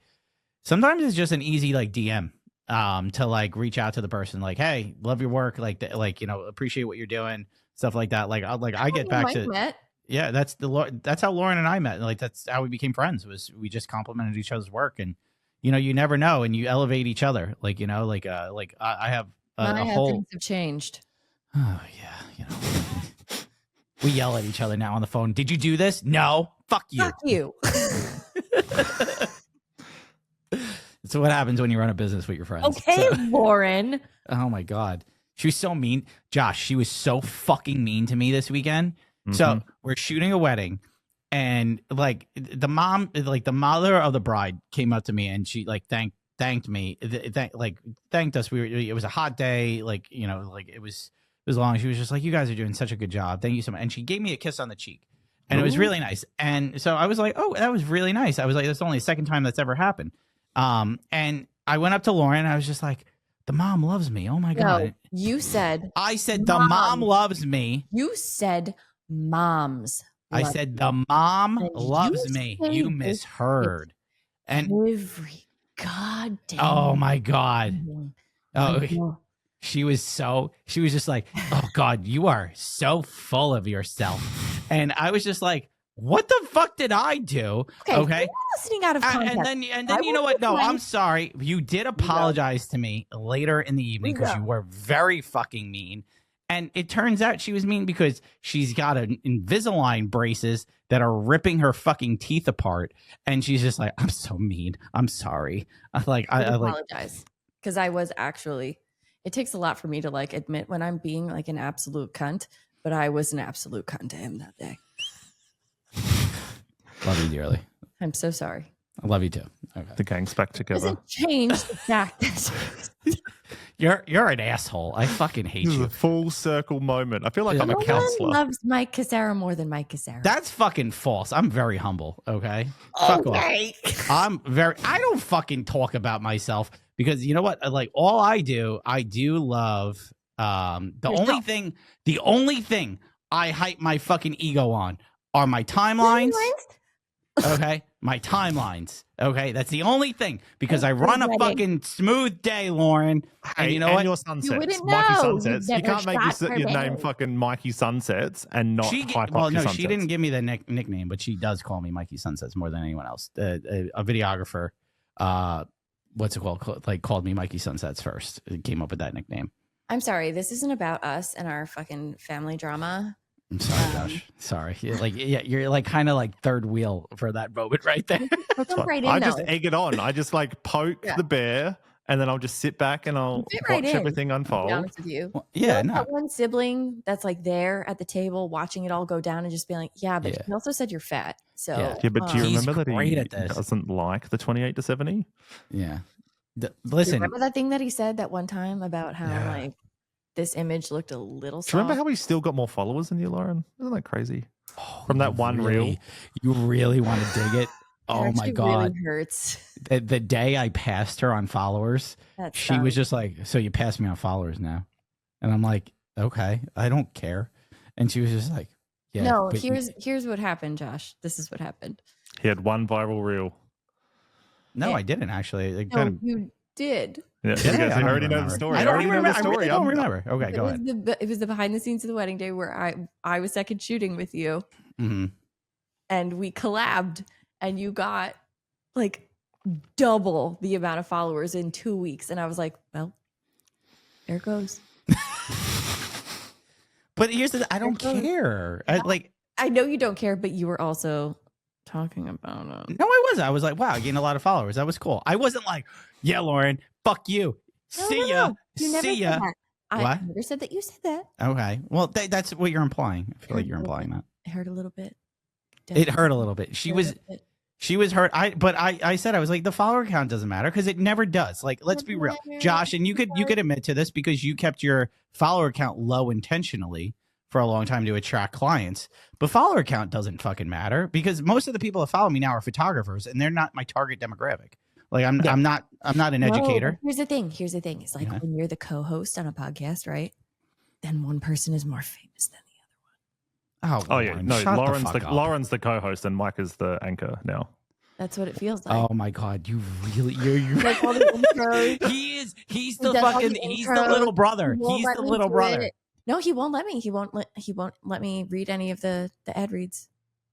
sometimes it's just an easy like DM to like reach out to the person like, hey, love your work, appreciate what you're doing, stuff like that. I get back to yeah, that's how Lauren and I met. Like that's how we became friends, was we just complimented each other's work, and you never know, and you elevate each other. I have a whole things have changed. Oh yeah, we yell at each other now on the phone. Did you do this? No. Fuck you. Fuck you. So what happens when you run a business with your friends? Okay, Lauren. Oh my god, she was so mean. Josh, she was so fucking mean to me this weekend. Mm-hmm. So we're shooting a wedding, and like the mother of the bride came up to me and she like thanked me, thanked us. It was a hot day, it was was long. She was just like, "You guys are doing such a good job. Thank you so much." And she gave me a kiss on the cheek, and it was really nice. And so I was like, "Oh, that was really nice." I was like, "That's only the second time that's ever happened." And I went up to Lauren. And I was just like, "The mom loves me. Oh my god!" You said. I said the mom loves me. You said moms. I said the mom And loves you me. say You this misheard. And every goddamn. oh my god. thing. Oh, I know. she was just like, "Oh god, you are so full of yourself." And I was just like, "What the fuck did I do?" Okay. You're listening out of context. And then you know what? No, I'm sorry. You did apologize to me later in the evening because you were very fucking mean. And it turns out she was mean because she's got an Invisalign braces that are ripping her fucking teeth apart. And she's just like, "I'm so mean. I'm sorry." I apologize because I was actually. It takes a lot for me to like admit when I'm being like an absolute cunt, but I was an absolute cunt to him that day. Love you dearly. I'm so sorry. I love you too. Okay. The gang's back together. Doesn't change the fact that You're an asshole. I fucking hate This is you. a full circle moment. I feel like I'm no a one counselor. loves Mike Cassara more than Mike Cassara. That's fucking false. I'm very humble. Okay. Fuck off. I don't fucking talk about myself because you know what? Like all I do love the only thing I hype my fucking ego on are my timelines. Okay. My timelines. Okay. That's the only thing because I run a fucking smooth day, Lauren. And you know what? Your sunsets. You wouldn't Mikey know. Sunsets. You've You can't never make shot your her name baby. fucking Mikey Sunsets and not hype Well, up your no, sunsets. she didn't give me the nickname, but she does call me Mikey Sunsets more than anyone else. A videographer, what's it called? Like called me Mikey Sunsets first. It came up with that nickname. I'm sorry. This isn't about us and our fucking family drama. I'm sorry, Josh. Sorry. You're like kind of like third wheel for that moment right there. Jump right in, I just though. egg it on. I just like poke the bear and then I'll just sit back and I'll Fit watch right in, everything To be unfold. honest with you. Well, You yeah, know no. that one sibling that's like there at the table watching it all go down and just being like, "Yeah, but he also said you're fat." So Yeah, but do you He's remember that great he at this. doesn't like the 28 to 70? Yeah. do you Listen, remember that thing that he said that one time about how like this image looked a little soft? Do you remember how he still got more followers than you, Lauren? Isn't that crazy? From that one reel. You really want to dig it? Oh my actually god. really hurts. The day I passed her on followers, That she was sucks. just like, "So you passed me on followers now?" And I'm like, "Okay, I don't care." And she was just like, "Yeah." No, but you- here's what happened, Josh. This is what happened. He had one viral reel. No, Yeah. I didn't actually. It No, kind of. you did. Yeah, Yeah, you guys I don't already know the remember. story. I I don't already know remember. the I story. really don't remember. Okay, go ahead. It was the behind the scenes of the wedding day where I was second shooting with you hmm and we collabed and you got like double the amount of followers in 2 weeks. And I was like, well, there it goes. But here's the: I don't care. I know you don't care, but you were also talking about it. No, I wasn't. I was like, "Wow, I gained a lot of followers. That was cool." I wasn't like, "Yeah, Lauren, fuck you. See ya. You never See said ya." that. I What? never said that you said that. Okay. Well, that's what you're implying. I feel like you're implying that. It hurt a little bit. It hurt a little bit. She was hurt. I said, I was like, the follower count doesn't matter because it never does. Like, let's be real, Josh, and you could admit to this because you kept your follower count low intentionally for a long time to attract clients. But follower count doesn't fucking matter because most of the people that follow me now are photographers and they're not my target demographic. Like I'm not an educator. Here's the thing. It's like when you're the co-host on a podcast, right? Then one person is more famous than the other. Oh yeah. Lauren, No, shut Lauren's the fuck up. Lauren's the co-host and Mike is the anchor now. That's what it feels like. Oh my god, you really you're Like all the intros. he's He the does all fucking the he's the intros. little brother. He won't He's let the me little do brother. it. No, he won't let me. He won't let me read any of the ad reads.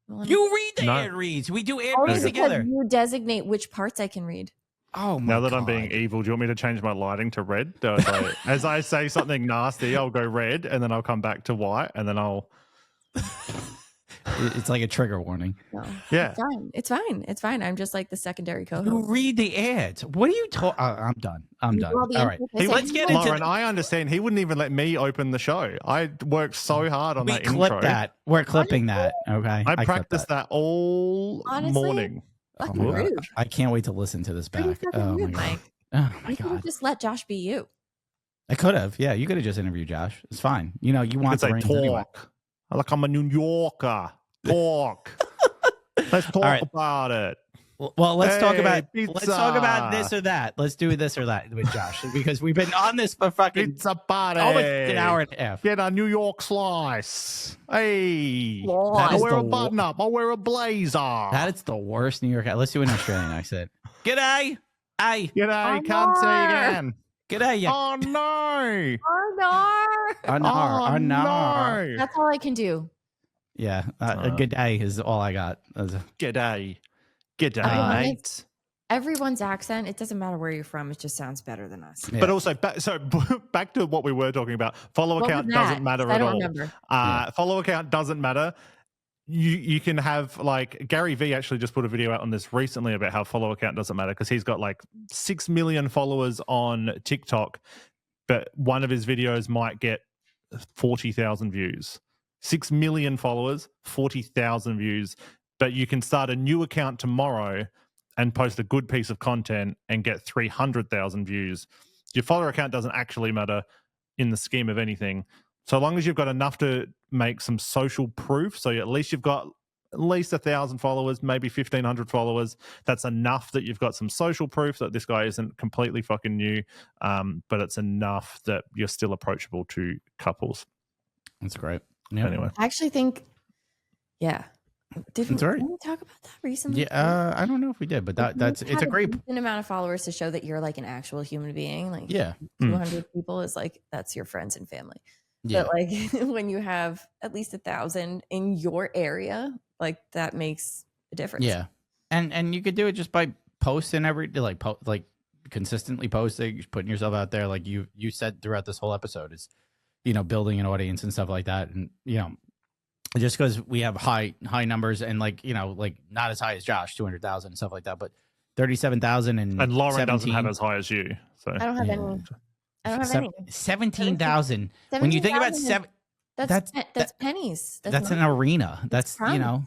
He won't let me. You read the No. ad reads. We do ad Only reads because together. you designate which parts I can read. Oh my Now that god. I'm being evil, do you want me to change my lighting to red? As I say something nasty, I'll go red and then I'll come back to white and then I'll... It's like a trigger warning. No, Yeah. it's fine. It's fine. I'm just like the secondary You co-host. read the ads. What are you talking? I'm done. I'm You done. do all the All right. intros. He, Let's get into Lauren, I understand. He wouldn't even let me open the show. I worked so hard on we that clip intro. that. We're clipping that. Okay. I clipped practiced that all Honestly, morning. Oh Fucking my god. rude. I can't wait to listen to this Pretty back. fucking Oh my rude, god. Mike. Oh my You could have god. just let Josh be you. I could have. Yeah, you could have just interviewed Josh. It's fine. You know, you want the Say reins talk. anyway. Like I'm a New Yorker. Talk. Let's talk right. about it. Well, let's talk about pizza. this or that. Let's do this or that with Josh because we've been on this for fucking Pizza party. almost an hour and a half. Get a New York slice. Hey. That I is wear the a button up. I wear a blazer. That is the worst New York. Let's do an Australian accent. G'day. Hey. G'day. Can't see you again. G'day. You. Oh no. Oh, Oh, no. that's all I can do. Yeah. A good day is all I got. G'day. G'day, Everyone mate. Everyone's accent, it doesn't matter where you're from, it just sounds better than us. Yeah. But also, back to what we were talking about. Follow account doesn't matter I at don't all. remember. Follow account doesn't matter. You can have like Gary V actually just put a video out on this recently about how follow account doesn't matter because he's got like 6 million followers on TikTok, but one of his videos might get 40,000 views. 6 million followers, 40,000 views. But you can start a new account tomorrow and post a good piece of content and get 300,000 views. Your follower account doesn't actually matter in the scheme of anything. So long as you've got enough to make some social proof, so at least you've got at least 1,000 followers, maybe 1,500 followers, that's enough that you've got some social proof that this guy isn't completely fucking new, but it's enough that you're still approachable to couples. That's great. Yeah. Anyway. I actually think, yeah. Did we talk about that recently? Yeah, I don't know if we did, but it's a great amount of followers to show that you're like an actual human being. Like 200 people is like that's your friends and family. Yeah. But like when you have at least 1,000 in your area, like that makes a difference. Yeah, and you could do it just by posting like consistently posting, putting yourself out there, like you said throughout this whole episode, is building an audience and stuff like that, and just because we have high numbers and like not as high as Josh, 200,000 and stuff like that, but 37,000 and Lauren doesn't have as high as you. So I don't have any. I don't have any. 17,000. When you think about that's pennies. That's an arena. That's I don't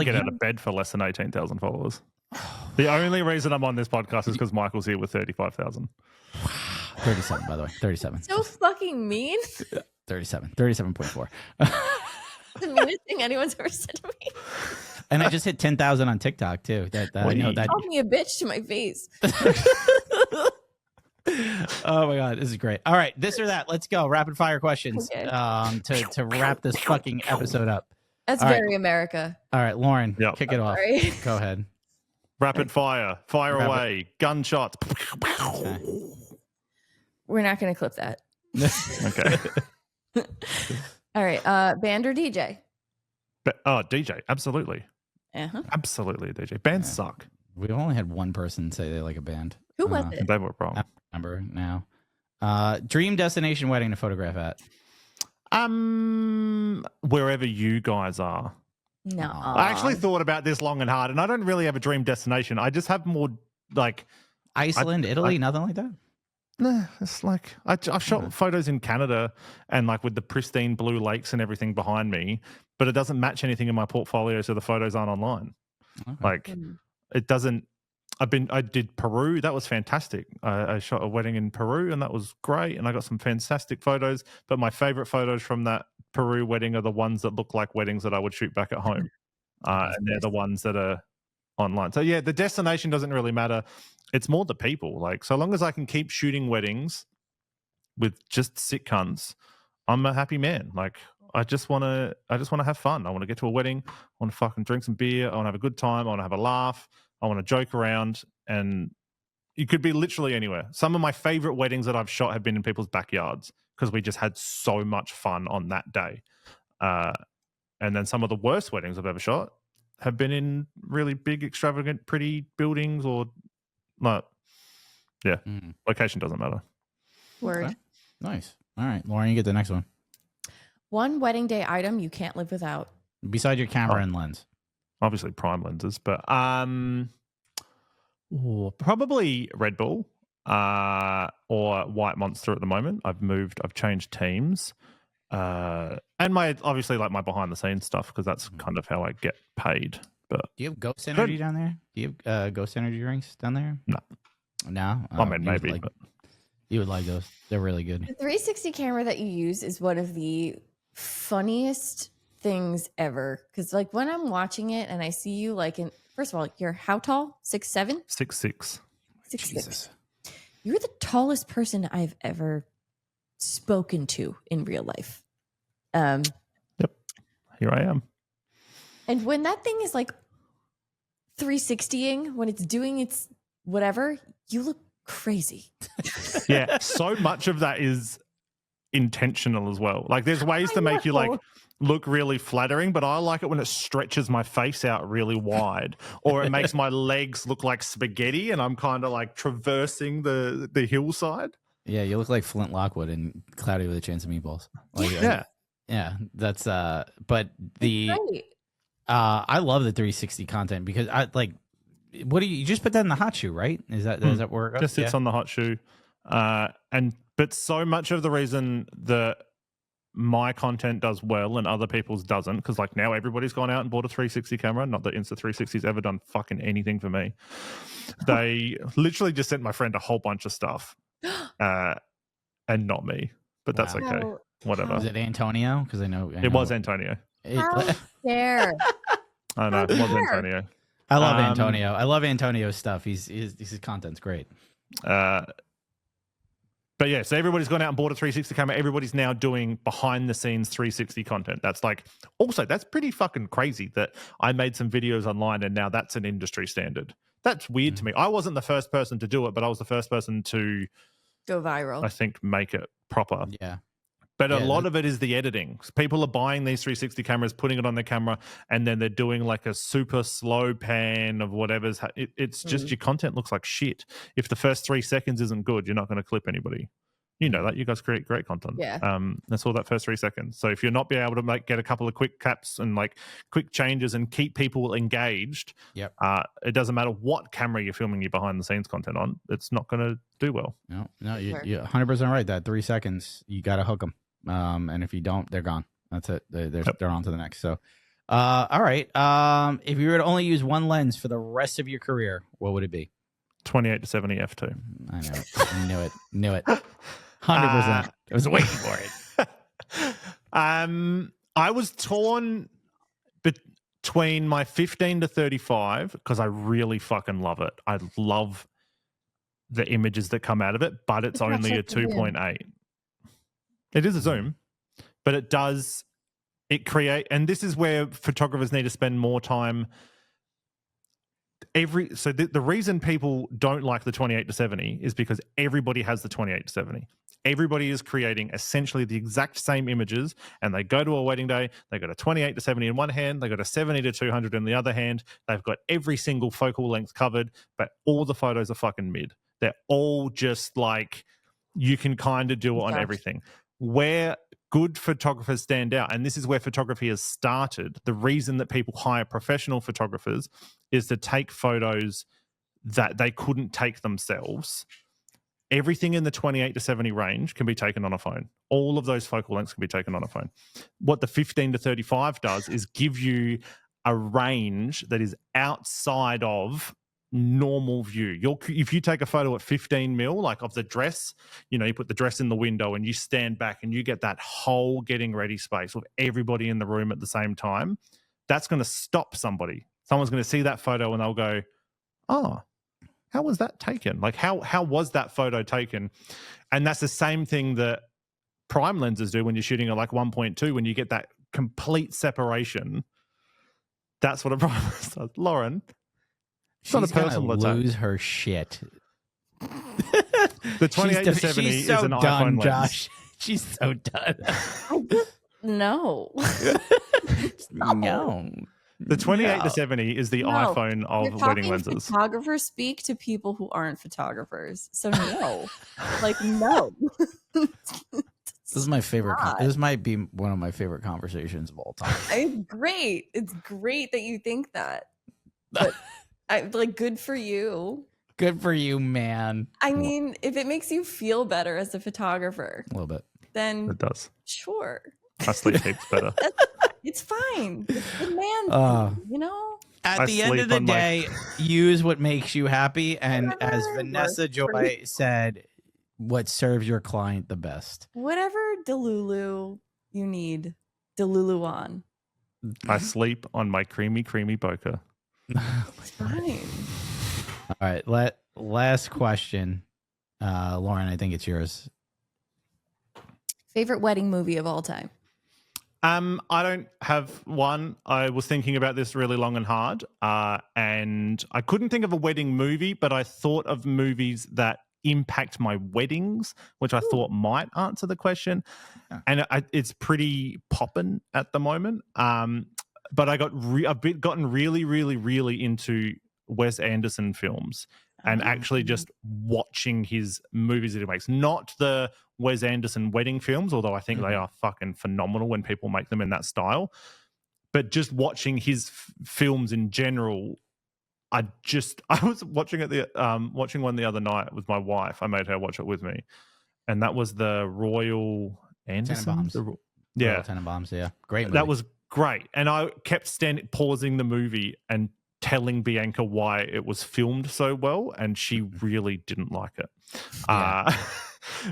get out of bed for less than 18,000 followers. The only reason I'm on this podcast is because Michael's here with 35,000. 37, by the way. 37. So fucking mean. 37.4. The meanest thing anyone's ever said to me. And I just hit 10,000 on TikTok too. I know that. Called me a bitch to my face. Oh my god, this is great. All right, this or that. Let's go. Rapid fire questions. Okay. To wrap this fucking episode up. That's All very right. America. All right, Lauren, Yep. kick it off. Sorry. Go ahead. Rapid fire away, gunshots. Okay. We're not going to clip that. Okay. All right. Band or DJ? DJ, absolutely. Uh-huh. Absolutely a DJ. Bands suck. We've only had one person say they like a band. Who was it? They were wrong. I don't remember now. Dream destination wedding to photograph at? Wherever you guys are. No. I actually thought about this long and hard, and I don't really have a dream destination. I just have more like Iceland, Italy, nothing like that? Nah, it's like I've shot photos in Canada and like with the pristine blue lakes and everything behind me, but it doesn't match anything in my portfolio, so the photos aren't online. Okay. Like it doesn't. I did Peru. That was fantastic. I shot a wedding in Peru, and that was great. And I got some fantastic photos. But my favorite photos from that Peru wedding are the ones that look like weddings that I would shoot back at home, and they're the ones that are online. So yeah, the destination doesn't really matter. It's more the people. Like, so long as I can keep shooting weddings with just sick cunts, I'm a happy man. Like, I just want to have fun. I want to get to a wedding. I want to fucking drink some beer. I want to have a good time. I want to have a laugh. I want to joke around. And it could be literally anywhere. Some of my favorite weddings that I've shot have been in people's backyards because we just had so much fun on that day. And then some of the worst weddings I've ever shot have been in really big, extravagant, pretty buildings or not. Yeah. Location doesn't matter. Word. Okay. Nice. All right, Lauren, you get the next one. One wedding day item you can't live without. Besides your camera and lens. Obviously prime lenses, but probably Red Bull or White Monster at the moment. I've changed teams. And my behind the scenes stuff because that's kind of how I get paid. But do you have Ghost Energy down there? Do you have Ghost Energy drinks down there? No. No? I mean, maybe. Like, You would like those. They're really good. The 360 camera that you use is one of the funniest things ever. Because like when I'm watching it and I see you like in, first of all, you're how tall? 6'7"? 6'6". 6'6". You're the tallest person I've ever spoken to in real life. Yep. Here I am. And when that thing is like 360ing, when it's doing its whatever, you look crazy. Yeah, so much of that is intentional as well. Like there's ways to make you like look really flattering, but I like it when it stretches my face out really wide, or it makes my legs look like spaghetti and I'm kind of like traversing the hillside. Yeah, you look like Flint Lockwood in Cloudy with a Chance of Meatballs. Like, yeah, that's but the I love the 360 content because I like. What do you just put that in the hot shoe, right? Is that where it goes? Just sits on the hot shoe, but so much of the reason that my content does well and other people's doesn't, because like now everybody's gone out and bought a 360 camera. Not that Insta360's ever done fucking anything for me. They literally just sent my friend a whole bunch of stuff, and not me. But that's okay. Whatever. Was it Antonio? Because I know it was Antonio. How dare! I know it was Antonio. I love Antonio. I love Antonio's stuff. His content's great. But yeah, so everybody's gone out and bought a 360 camera. Everybody's now doing behind the scenes 360 content. That's like, also, that's pretty fucking crazy that I made some videos online and now that's an industry standard. That's weird to me. I wasn't the first person to do it, but I was the first person to go viral. I think make it proper. Yeah. But a lot of it is the editing. People are buying these 360 cameras, putting it on their camera, and then they're doing like a super slow pan of whatever's. It's just your content looks like shit. If the first 3 seconds isn't good, you're not going to clip anybody. You know that. You guys create great content. Yeah. That's all that first 3 seconds. So if you're not being able to get a couple of quick caps and like quick changes and keep people engaged, it doesn't matter what camera you're filming your behind the scenes content on. It's not going to do well. No, you're 100% right. That 3 seconds, you got to hook them. And if you don't, they're gone. That's it. They're on to the next. So, all right. If you were to only use one lens for the rest of your career, what would it be? 28-70 f2. I know it. I knew it. 100%. I was waiting for it. I was torn between my 15 to 35 because I really fucking love it. I love the images that come out of it, but it's only a 2.8. It is a zoom, but it create, and this is where photographers need to spend more time. The reason people don't like the 28-70 is because everybody has the 28-70. Everybody is creating essentially the exact same images, and they go to a wedding day, they got a 28-70 in one hand, they got a 70-200 in the other hand. They've got every single focal length covered, but all the photos are fucking mid. They're all just like, you can kind of do it on everything. Where good photographers stand out, and this is where photography has started, the reason that people hire professional photographers is to take photos that they couldn't take themselves. Everything in the 28-70 range can be taken on a phone. All of those focal lengths can be taken on a phone. What the 15 to 35 does is give you a range that is outside of normal view. If you take a photo at 15 mil, like of the dress, you put the dress in the window and you stand back and you get that whole getting ready space with everybody in the room at the same time, that's going to stop somebody. Someone's going to see that photo and they'll go, oh, how was that taken? Like how was that photo taken? And that's the same thing that prime lenses do when you're shooting at like 1.2, when you get that complete separation. That's what a prime lens does. Lauren, she's not a personal attack. Lose her shit. The 28-70 is an iPhone lens. Josh. She's so done. No. No. The 28-70 is the iPhone of wedding lenses. Photographers speak to people who aren't photographers. So no. No. This is my favorite. This might be one of my favorite conversations of all time. It's great. It's great that you think that. But good for you. Good for you, man. I mean, if it makes you feel better as a photographer, a little bit, then it does. Sure. I sleep heaps better. It's fine. It's good man, At the end of the day, use what makes you happy. And as Vanessa Joy said, what serves your client the best. Whatever Delulu you need, Delulu on. I sleep on my creamy bokeh. It's fine. All right, last question. Lauren, I think it's yours. Favorite wedding movie of all time? I don't have one. I was thinking about this really long and hard, and I couldn't think of a wedding movie, but I thought of movies that impact my weddings, which I thought might answer the question. Yeah. And it's pretty poppin' at the moment. But I got gotten really into Wes Anderson films and actually just watching his movies that he makes. Not the Wes Anderson wedding films, although I think they are fucking phenomenal when people make them in that style. But just watching his films in general, I was watching watching one the other night with my wife. I made her watch it with me, and that was the Royal Anderson. Royal Tenenbaums, yeah, great movie. That was great, and I kept pausing the movie and telling Bianca why it was filmed so well, and she really didn't like it. Yeah.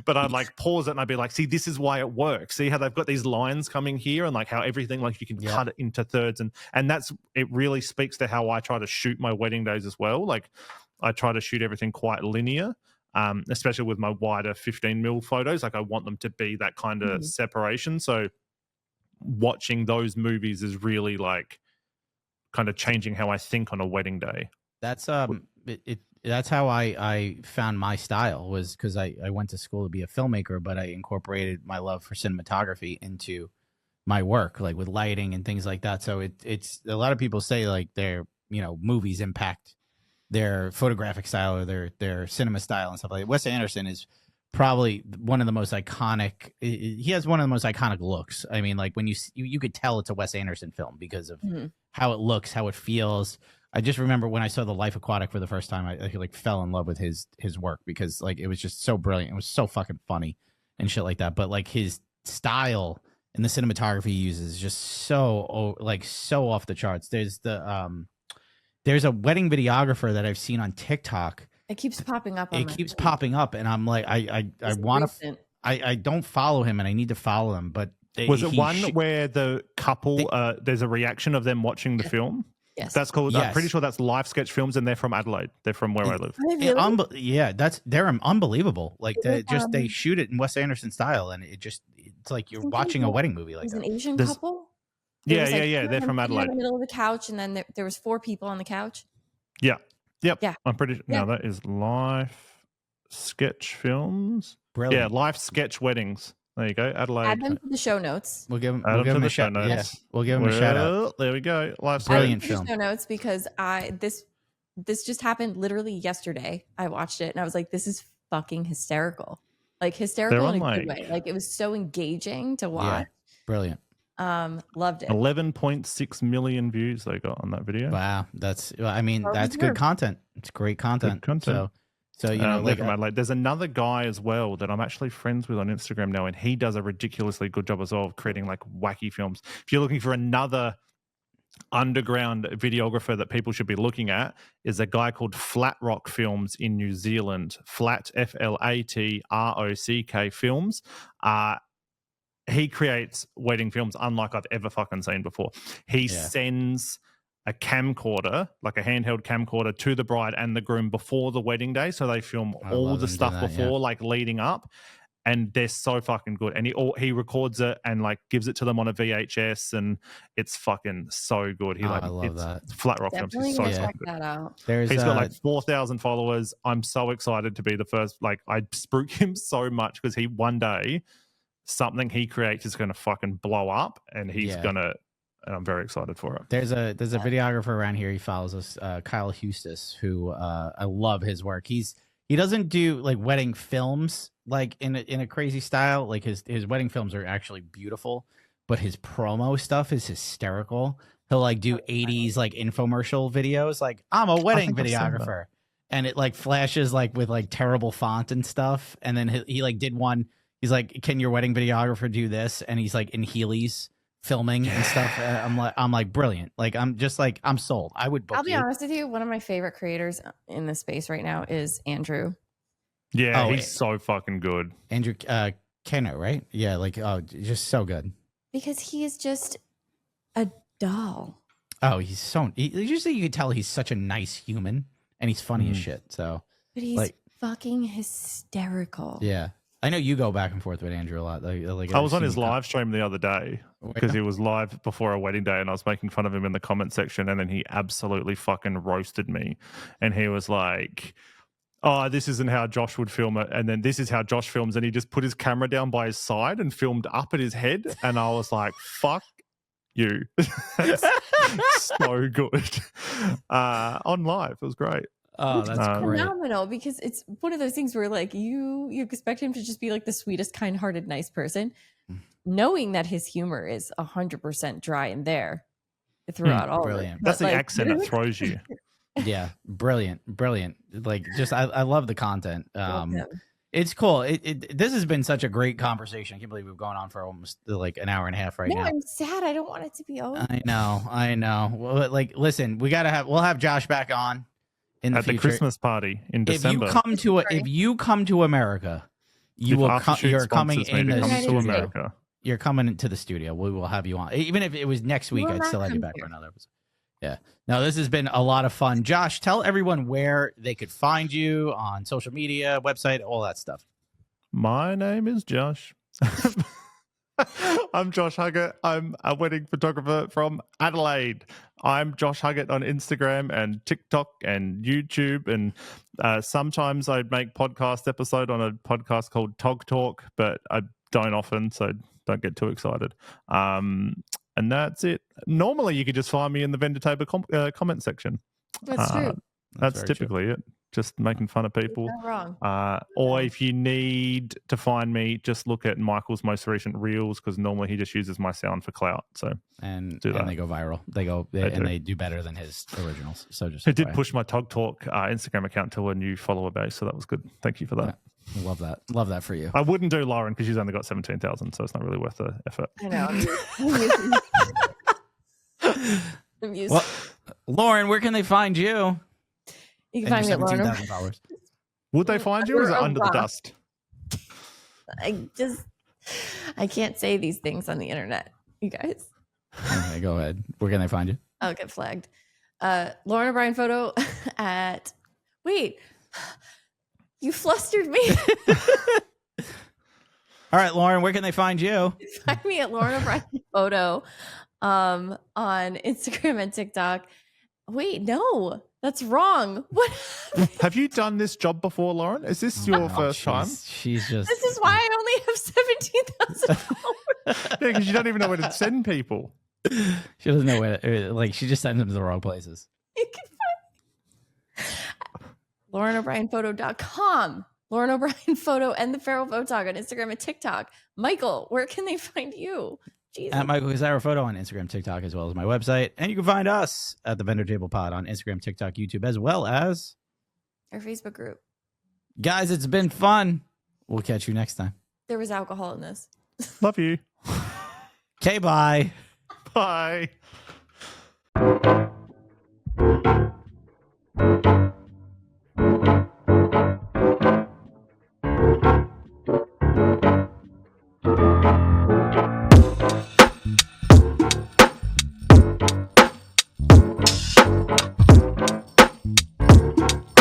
But I'd like pause it and I'd be like, see, this is why it works. See how they've got these lines coming here and like how everything, like you can cut it into thirds. And it really speaks to how I try to shoot my wedding days as well. Like I try to shoot everything quite linear, especially with my wider 15 mil photos. Like I want them to be that kind of separation. So watching those movies is really like kind of changing how I think on a wedding day. That's that's how I found my style, was because I went to school to be a filmmaker, but I incorporated my love for cinematography into my work, like with lighting and things like that. So it's a lot of people say like their movies impact their photographic style or their cinema style and stuff like that. Wes Anderson is probably one of the most iconic. He has one of the most iconic looks. I mean, like when you could tell it's a Wes Anderson film because of how it looks, how it feels. I just remember when I saw The Life Aquatic for the first time, I like fell in love with his work because like it was just so brilliant. It was so fucking funny and shit like that. But like his style and the cinematography he uses is just so off the charts. There's a wedding videographer that I've seen on TikTok. It keeps popping up. It keeps popping up, and I'm like, I want to. I don't follow him, and I need to follow him. But was it one where the couple? There's a reaction of them watching the film. Yes. That's called. Yes. I'm pretty sure that's Life Sketch Films, and they're from Adelaide. They're from where I live. Really? They're unbelievable. Like they shoot it in Wes Anderson style, and it's like you're watching a wedding movie. Like an Asian couple. Yeah. They're from Adelaide. In the middle of the couch, and then there was 4 people on the couch. Yeah. Yep. Yeah. I'm pretty sure. No, that is Life Sketch Films. Brilliant. Yeah, Life Sketch Weddings. There you go, Adelaide. Add them to the show notes. We'll give them a shout out. Yeah, we'll give them a shout out. There we go. Life Brilliant film. Show notes because this just happened literally yesterday. I watched it and I was like, this is fucking hysterical. Like hysterical in a good way. Like it was so engaging to watch. Yeah, brilliant. Loved it. 11.6 million views they got on that video. Wow, that's good content. It's great content. Good content. So there's another guy as well that I'm actually friends with on Instagram now, and he does a ridiculously good job as well of creating like wacky films. If you're looking for another underground videographer that people should be looking at, is a guy called Flat Rock Films in New Zealand. Flat FLATROCK Films. He creates wedding films unlike I've ever fucking seen before. He sends a camcorder, like a handheld camcorder, to the bride and the groom before the wedding day. So they film all the stuff before, like leading up. And they're so fucking good. And he records it and like gives it to them on a VHS, and it's fucking so good. I love that. Flat Rock Films is so check good. that out. He's got like 4,000 followers. I'm so excited to be the first. Like I spook him so much because one day something he creates is going to fucking blow up, and he's gonna. And I'm very excited for it. There's a videographer around here. He follows us, Kyle Hustis, who I love his work. He doesn't do like wedding films like in a crazy style. Like his wedding films are actually beautiful, but his promo stuff is hysterical. He'll like do 80s like infomercial videos, like I'm a wedding videographer, and it like flashes like with like terrible font and stuff. And then he like did one. He's like, "Can your wedding videographer do this?" And he's like in Heelys filming and stuff. I'm like brilliant. Like I'm sold. I would book I'll be honest with you, one of my favorite creators in the space right now is Andrew. Yeah, he's so fucking good. Andrew Kano, right? Yeah, like, oh, just so good. Because he is just a doll. Oh, usually you could tell he's such a nice human, and he's funny as shit. So, but he's fucking hysterical. Yeah, I know you go back and forth with Andrew a lot. Like I was on his live stream the other day because he was live before a wedding day, and I was making fun of him in the comment section, and then he absolutely fucking roasted me, and he was like, "Oh, this isn't how Josh would film it," and then this is how Josh films, and he just put his camera down by his side and filmed up at his head, and I was like, "Fuck you!" That's so good. On live, it was great. Oh, that's great. Phenomenal, because it's one of those things where like you expect him to just be like the sweetest, kind-hearted, nice person, knowing that his humor is 100% dry and there throughout all of it. That's the accent that throws you. Yeah, brilliant. Like, just I love the content. It's cool. This has been such a great conversation. I can't believe we've gone on for almost like an hour and a half now. I'm sad. I don't want it to be over. I know. Well, like, listen, we'll have Josh back on in the future. The Christmas party in December. If you come to America, you're coming to America. You're coming to the studio. We will have you on. Even if it was next week, I'd still have you back for another episode. Yeah. No, this has been a lot of fun. Josh, tell everyone where they could find you on social media, website, all that stuff. My name is Josh. I'm Josh Huggett. I'm a wedding photographer from Adelaide. I'm Josh Huggett on Instagram and TikTok and YouTube. And sometimes I make podcast episode on a podcast called Tog Talk, but I don't often, so don't get too excited. And that's it. Normally, you could just find me in the vendor table comment section. That's true. That's typically it. Just making fun of people. You're not wrong. Or if you need to find me, just look at Michael's most recent reels, because normally he just uses my sound for clout. So and do that. And they go viral. They do better than his originals. So just it did push my Tog Talk Instagram account to a new follower base, so that was good. Thank you for that. Yeah. Love that for you. I wouldn't do Lauren because she's only got 17,000, so it's not really worth the effort. I know. Well, Lauren, where can they find you? You can find me at Lauren. Would they find you, or is it under the dust? I can't say these things on the internet, you guys. Okay, go ahead. Where can they find you? I'll get flagged. Lauren O'Brien photo at. Wait, you flustered me. All right, Lauren, where can they find you? Find me at Lauren O'Brien photo on Instagram and TikTok. Wait, no, that's wrong. What? Have you done this job before, Lauren? Is this your first time? She's just. This is why I only have 17,000 followers. Yeah, because you don't even know where to send people. She doesn't know where. Like, she just sends them to the wrong places. You can find LaurenO'BrienPhoto.com. Lauren O'Brien Photo and the Feral Photog on Instagram and TikTok. Michael, where can they find you? Jesus. At Michael Kazara Photo on Instagram, TikTok, as well as my website. And you can find us at the Vendor Table Pod on Instagram, TikTok, YouTube, as well as our Facebook group. Guys, it's been fun. We'll catch you next time. There was alcohol in this. Love you. Okay, bye. Bye.